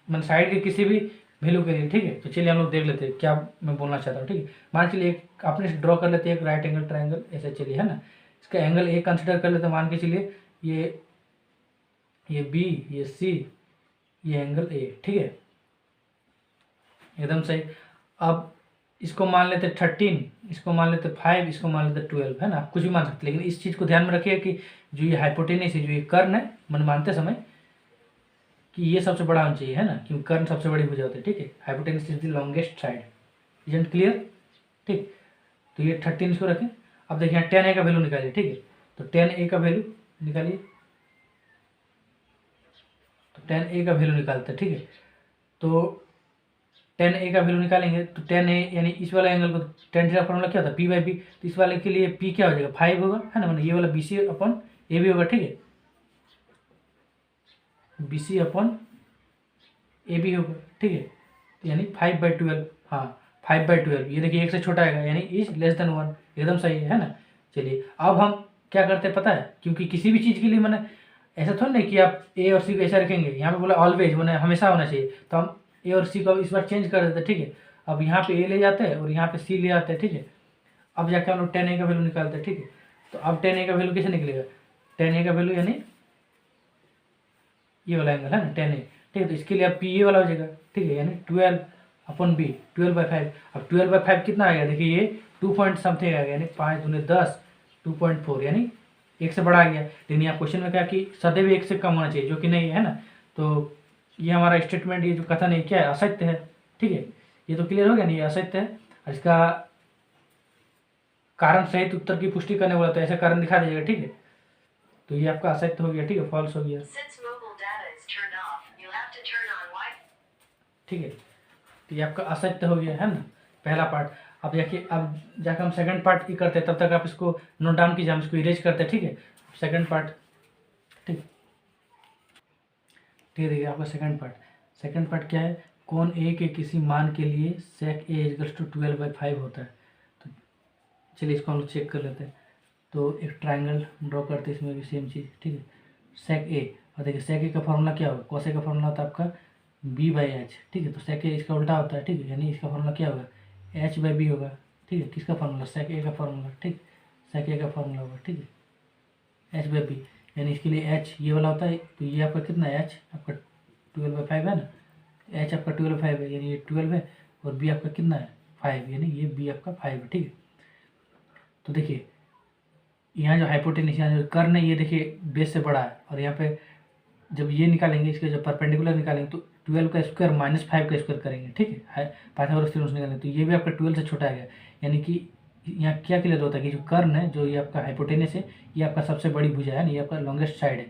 मतलब साइड के किसी भी वैल्यू के लिए, ठीक है। तो चलिए हम लोग देख लेते हैं क्या मैं बोलना चाहता हूँ, ठीक है। मान चलिए एक आपने ड्रॉ कर लेते हैं एक राइट एंगल ट्राइंगल, ऐसे चलिए, है ना, इसका एंगल ए कंसिडर कर लेते हैं, मान के चलिए ये ये बी, ये सी, ये एंगल ए, ठीक है, एकदम सही। अब इसको मान लेते 13, इसको मान लेते 5, इसको मान लेते 12, है ना, आप कुछ भी मान सकते, लेकिन इस चीज़ को ध्यान में रखिए कि जो ये हाइपोटेनस है, जो ये कर्ण है, मन मानते समय कि ये सबसे बड़ा होना चाहिए, है ना, क्योंकि कर्ण सबसे बड़ी भुजा होती है, ठीक है। Hypotenuse is the longest side, isn't clear, ठीक। तो ये 13 इसको रखें। अब देखिए यहाँ 10a का वैल्यू निकालिए, ठीक है। तो 10a का वैल्यू निकालिए, तो 10a का वैल्यू निकालते हैं, ठीक है। तो 10a का वैल्यू निकालेंगे तो 10a यानी इस वाला एंगल को, tan थीटा फॉर्मूला क्या होता है, p/b, तो इस वाले के लिए p क्या हो जाएगा, 5 होगा, है ना, मतलब ये वाला BC अपॉन AB होगा, ठीक है, BC अपॉन AB होगा, ठीक है। तो यानी 5/12, हाँ 5/12, ये देखिए 1 से छोटा आएगा, यानी इज लेस देन 1, एकदम सही है ना। चलिए अब हम क्या करते हैं पता है, क्योंकि किसी भी चीज़ के लिए मैंने ऐसा थोड़ा नहीं कि आप ए और सी को ऐसा रखेंगे, यहाँ पे बोला ऑलवेज, मैंने हमेशा होना चाहिए, तो हम ए और सी को इस बार चेंज कर देते हैं, ठीक है। अब यहाँ पे ए ले जाते हैं और यहाँ पे सी ले आते हैं, ठीक है। अब जाके हम लोग 10a का वैल्यू निकालते हैं, ठीक है। तो अब 10a का वैल्यू कैसे निकलेगा, 10a का वैल्यू यानी ये वाला एंगल है ना 10a, ठीक है। तो इसके लिए अब पी ए वाला हो जाएगा, ठीक है, यानी 12 अपॉन बी, 12/5। अब 12/5 कितना आएगा, देखिए ये 2 पॉइंट समथिंग आ गया, यानी 5 दूनी 10, 2.4, यानी 1 से बड़ा आ गया। लेकिन यहाँ क्वेश्चन में क्या कि सदैव 1 से कम होना चाहिए, जो कि नहीं है ना। तो ये हमारा स्टेटमेंट, ये जो कथन है क्या है, असत्य है, ठीक है। ये तो क्लियर हो गया नहीं, ये असत्य है। इसका कारण सहित उत्तर की पुष्टि करने वाला, तो ऐसा कारण दिखा दीजिएगा, ठीक है। तो ये आपका असत्य हो गया, ठीक है, फॉल्स हो गया, ठीक है। तो ये आपका असत्य हो गया, है ना, पहला पार्ट। अब देखिए, अब जाकर हम सेकंड पार्ट की करते हैं, तब तक आप इसको नोट डाउन कीजिए, हम इसको इरेज करते हैं, ठीक है। सेकंड पार्ट, ठीक ठीक है। देखिए आपका सेकंड पार्ट क्या है, कोण ए के किसी मान के लिए sec a = 12/5 होता है। तो चलिए इसको हम लोग चेक कर लेते हैं। तो एक ट्राइंगल ड्रॉ करते हैं, इसमें भी सेम चीज़, ठीक है, sec a। और देखिए sec a का फॉर्मूला क्या होगा, cos a का फॉर्मूला होता है आपका b/h, ठीक है। तो sec a इसका उल्टा होता है, ठीक है, यानी इसका फॉर्मूला क्या होगा, h/b होगा, ठीक है। किसका फॉर्मूला, sec a का फॉर्मूला, ठीक, sec a का फॉर्मूला होगा, ठीक है, h/b, यानी इसके लिए h ये वाला होता है। तो ये आपका कितना है, h आपका 12/5 है ना, h आपका 12/5 है, यानी ये 12 है, और b आपका कितना है 5, यानी ये b आपका 5 है, ठीक है। तो देखिए यहाँ जो हाइपोटेनस, यहाँ जो कर्ण है, ये देखिए बेस से बड़ा है, और यहाँ पे जब ये निकालेंगे, इसके जो परपेंडिकुलर निकालेंगे, तो 12 का स्क्वायर -5 का स्क्वायर करेंगे, ठीक है, पाइथागोरस थ्योरम निकालेंगे, तो ये भी आपका 12 से छोटा आ गया। यानी कि यहाँ क्या क्लियर होता है कि जो कर्ण है, जो ये आपका हाइपोटेनस है, ये आपका सबसे बड़ी भुजा है ना, ये आपका लॉन्गेस्ट साइड है।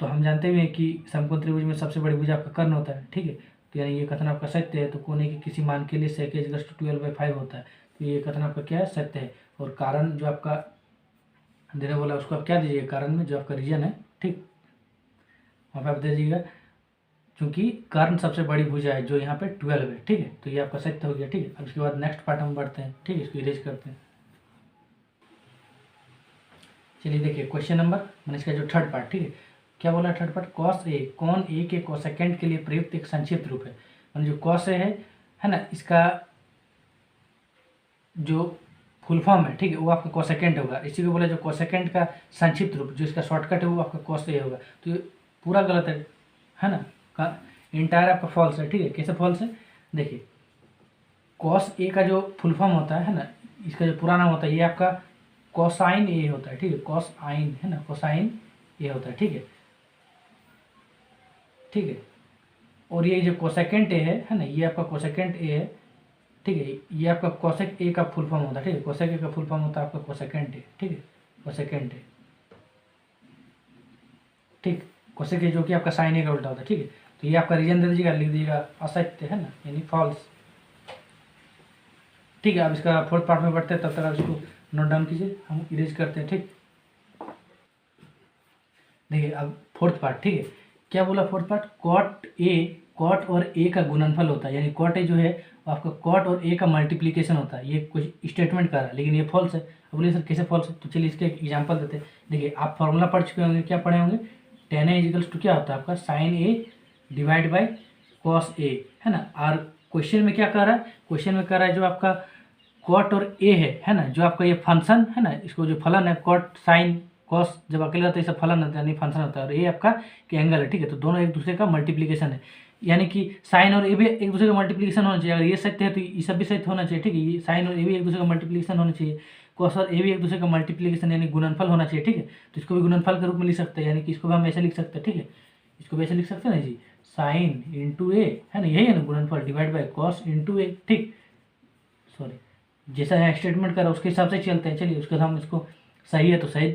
तो हम जानते भी हैं कि समकोण त्रिभुज में सबसे बड़ी भुजा आपका कर्ण होता है, ठीक है। तो यानी ये कथन आपका सत्य है। तो कोने के किसी मान के लिए sec a = 12/5 होता है। तो ये कथन आपका क्या है, सत्य है। और कारण जो आपका देने वाला उसको आप क्या दीजिएगा, कारण में जो आपका रीजन है, ठीक, वहाँ पे आप दे दीजिएगा, क्योंकि कर्ण सबसे बड़ी भुजा है, जो यहाँ पे 12 है, ठीक है। तो ये आपका सत्य हो गया, ठीक है। अब इसके बाद नेक्स्ट पार्ट हम बढ़ते हैं, ठीक है, इसको इरेज करते हैं। चलिए देखिए क्वेश्चन नंबर, मैंने इसका जो थर्ड पार्ट, ठीक है, क्या बोला थर्ड पार्ट, cos a, कोण ए के कोसेकेंट के लिए प्रयुक्त एक संक्षिप्त रूप है। मैंने जो cos a है ना, इसका जो फुल फॉर्म है, ठीक है, वो आपका कोसेकेंट होगा। इसी को बोला जो कोसेकेंट का संक्षिप्त रूप, जो इसका शॉर्टकट है, वो आपका cos a होगा। तो ये पूरा गलत है ना, इंटायर आपका फॉल्स है, ठीक है। कैसे फॉल्स है, देखिए cos a का जो फुल फॉर्म होता है ना, इसका जो पूरा नाम होता है, ये आपका कोसाइन a होता है, ठीक है, कोसाइन है ना, कोसाइन a होता है, ठीक है, ठीक है। और ये जो कोसेकेंट ए है ना, ये आपका कोसेकेंट ए है, ठीक है, ये आपका कोसेक ए का फुल फॉर्म होता है, ठीक है, कोसेक ए का फुल फॉर्म होता है आपका कोसेकेंट ए, ठीक है, कोसेकेंट ए, ठीक, कोसेक ए जो कि आपका साइन ए का उल्टा होता है, ठीक है। तो ये आपका रीजन दे दीजिएगा, लिख दीजिएगा असत्य, है ना, यानी फॉल्स, ठीक है। अब इसका फोर्थ पार्ट में बढ़ते हैं, तब तक आप इसको नोट डाउन कीजिए, हम इरेज करते हैं, ठीक। देखिए अब फोर्थ पार्ट, ठीक है, क्या बोला फोर्थ पार्ट, कॉट और ए का गुणनफल होता है, यानी कॉट ए जो है वो आपका कॉट और ए का मल्टीप्लिकेशन होता है। ये कुछ स्टेटमेंट कर रहा है, लेकिन ये फॉल्स है। अब बोलिए सर कैसे फॉल्स है, तो चलिए इसके एक एग्जाम्पल देते हैं। देखिए आप फॉर्मूला पढ़ चुके होंगे, क्या पढ़े होंगे, tan a = क्या होता है आपका sin a / cos a, है ना। और क्वेश्चन में क्या कर रहा है, क्वेश्चन में कर रहा है जो आपका कॉट और ए है ना, जो आपका ये फंक्शन है ना, इसको जो फलन है कॉट साइन कॉस जब अकेले रहता है ये सब फलन होता है यानी फंक्शन होता है, और ये आपका कि एंगल है, ठीक है। तो दोनों एक दूसरे का मल्टीप्लीकेशन है, यानी कि साइन और ए भी एक दूसरे का मल्टीप्लीकेशन होना चाहिए। अगर ये सत्य है तो ये सब भी सत्य होना चाहिए, ठीक है। ये साइन और ए भी एक दूसरे का मल्टीप्लीकेशन होना चाहिए, कॉस और ए भी एक दूसरे का मल्टीप्लीकेशन यानी गुणनफल होना चाहिए, ठीक है। तो इसको भी गुणनफल के रूप में लिख सकते हैं, यानी कि इसको भी हम ऐसे लिख सकते हैं, ठीक है। इसको भी ऐसे लिख सकते हैं ना जी, साइन इंटू ए है ना, यही है ना गुणनफल, डिवाइड बाय कॉस इंटू ए, ठीक। सॉरी, जैसा है स्टेटमेंट करा उसके हिसाब से चलते हैं। चलिए उसके सामने इसको सही है तो सही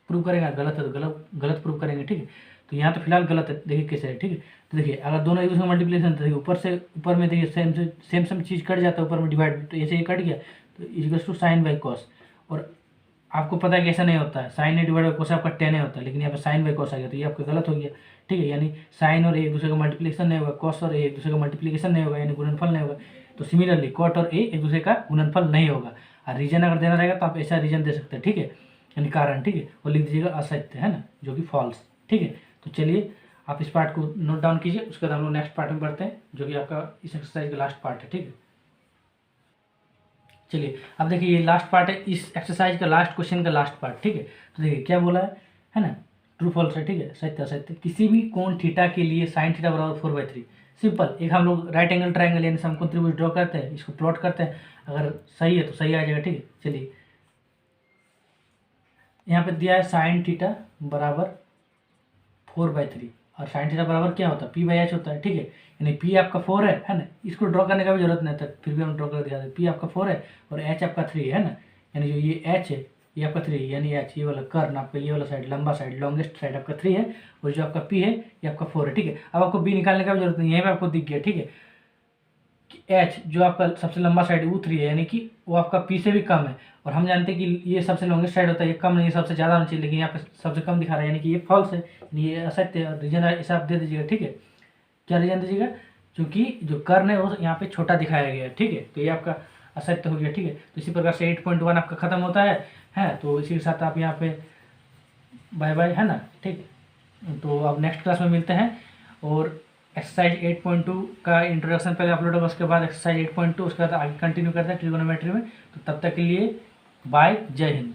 प्रूव करेंगे, गलत है तो गलत प्रूव करेंगे, ठीक है। तो यहाँ तो फिलहाल गलत है, देखिए कैसे है, ठीक है। तो देखिए अगर दोनों एक दूसरे का मल्टीप्लिकेशन, तो देखिए ऊपर में देखिए सेम चीज़ कट जाता है ऊपर में डिवाइड, तो ऐसे ये कट गया तो equals to sine by cos. और आपको पता है कि ऐसा नहीं होता है, sine A divide by cos आपका 10 होता है, लेकिन यहाँ पे साइन बाई कॉस आ गया तो ये आपका गलत हो गया, ठीक है। यानी साइन और ए एक दूसरे का मल्टीप्लिकेशन नहीं होगा, कॉस और ए एक दूसरे का मल्टीप्लिकेशन नहीं होगा, यानी गुणनफल नहीं होगा। तो सिमिलरली कॉट और ए एक दूसरे का गुणनफल नहीं होगा। और रीजन अगर देना रहेगा तो आप ऐसा रीजन दे सकते हैं, ठीक है, यानी कारण, ठीक है। और लिख दीजिएगा असत्य है ना, जो कि फॉल्स, ठीक है। तो चलिए आप इस पार्ट को नोट डाउन कीजिए, उसके बाद हम लोग नेक्स्ट पार्ट में बढ़ते हैं, जो कि आपका इस एक्सरसाइज का लास्ट पार्ट है, ठीक है। चलिए अब देखिए ये लास्ट पार्ट है इस एक्सरसाइज का, लास्ट क्वेश्चन का लास्ट पार्ट, ठीक है। तो देखिए क्या बोला है ना, ट्रू फॉल्स है, ठीक है, सत्य असत्य। किसी भी कोण थीटा के लिए साइन थीटा बराबर 4/3। सिंपल, एक हम लोग राइट एंगल ट्राइंगल यानी समकोण त्रिभुज ड्रॉ करते हैं, इसको प्लॉट करते हैं, अगर सही है तो सही आ जाएगा, ठीक है। चलिए यहाँ पे दिया है साइन थीटा बराबर 4/3, और साइन थीटा बराबर क्या होता है, P/H होता है, ठीक है। यानी P आपका 4 है ना, इसको ड्रॉ करने का भी जरूरत नहीं था, फिर भी हम ड्रॉ कर दिखा दें। P आपका 4 है और H आपका 3 है ना, यानी जो ये H है ये आपका 3 यानी H, ये वाला कर्न आपका, ये वाला साइड लंबा साइड लॉन्गेस्ट साइड आपका 3 है, और जो आपका P है ये आपका 4 है, ठीक है। अब आपको B निकालने का भी जरूरत नहीं, यहीं पर आपको दिख गया, ठीक है। एच जो आपका सबसे लंबा साइड है वो 3 है, यानी कि वो आपका पी से भी कम है, और हम जानते हैं कि ये सबसे लॉन्गेस्ट साइड होता है, ये कम नहीं, सबसे ज़्यादा होना चाहिए, लेकिन यहाँ पे सबसे कम दिखा रहा है, यानी कि ये फॉल्स है, ये असत्य है। रीजन ऐसा आप दे दीजिएगा, ठीक है। क्या रीजन दीजिएगा, क्योंकि जो कर्ण है वो यहाँ पे छोटा दिखाया गया है, ठीक है। तो ये आपका असत्य हो गया, ठीक है। तो इसी प्रकार से 8.1 आपका खत्म होता है। तो इसी के साथ आप यहाँ पे बाय बाय है ना, ठीक। तो अब नेक्स्ट क्लास में मिलते हैं, और एक्सरसाइज 8.2 का इंट्रोडक्शन पहले अपलोड होगा, उसके बाद एक्सरसाइज 8.2, उसके बाद आगे कंटिन्यू करते हैं ट्रिगोनोमेट्री में। तो तब तक के लिए बाय, जय हिंद।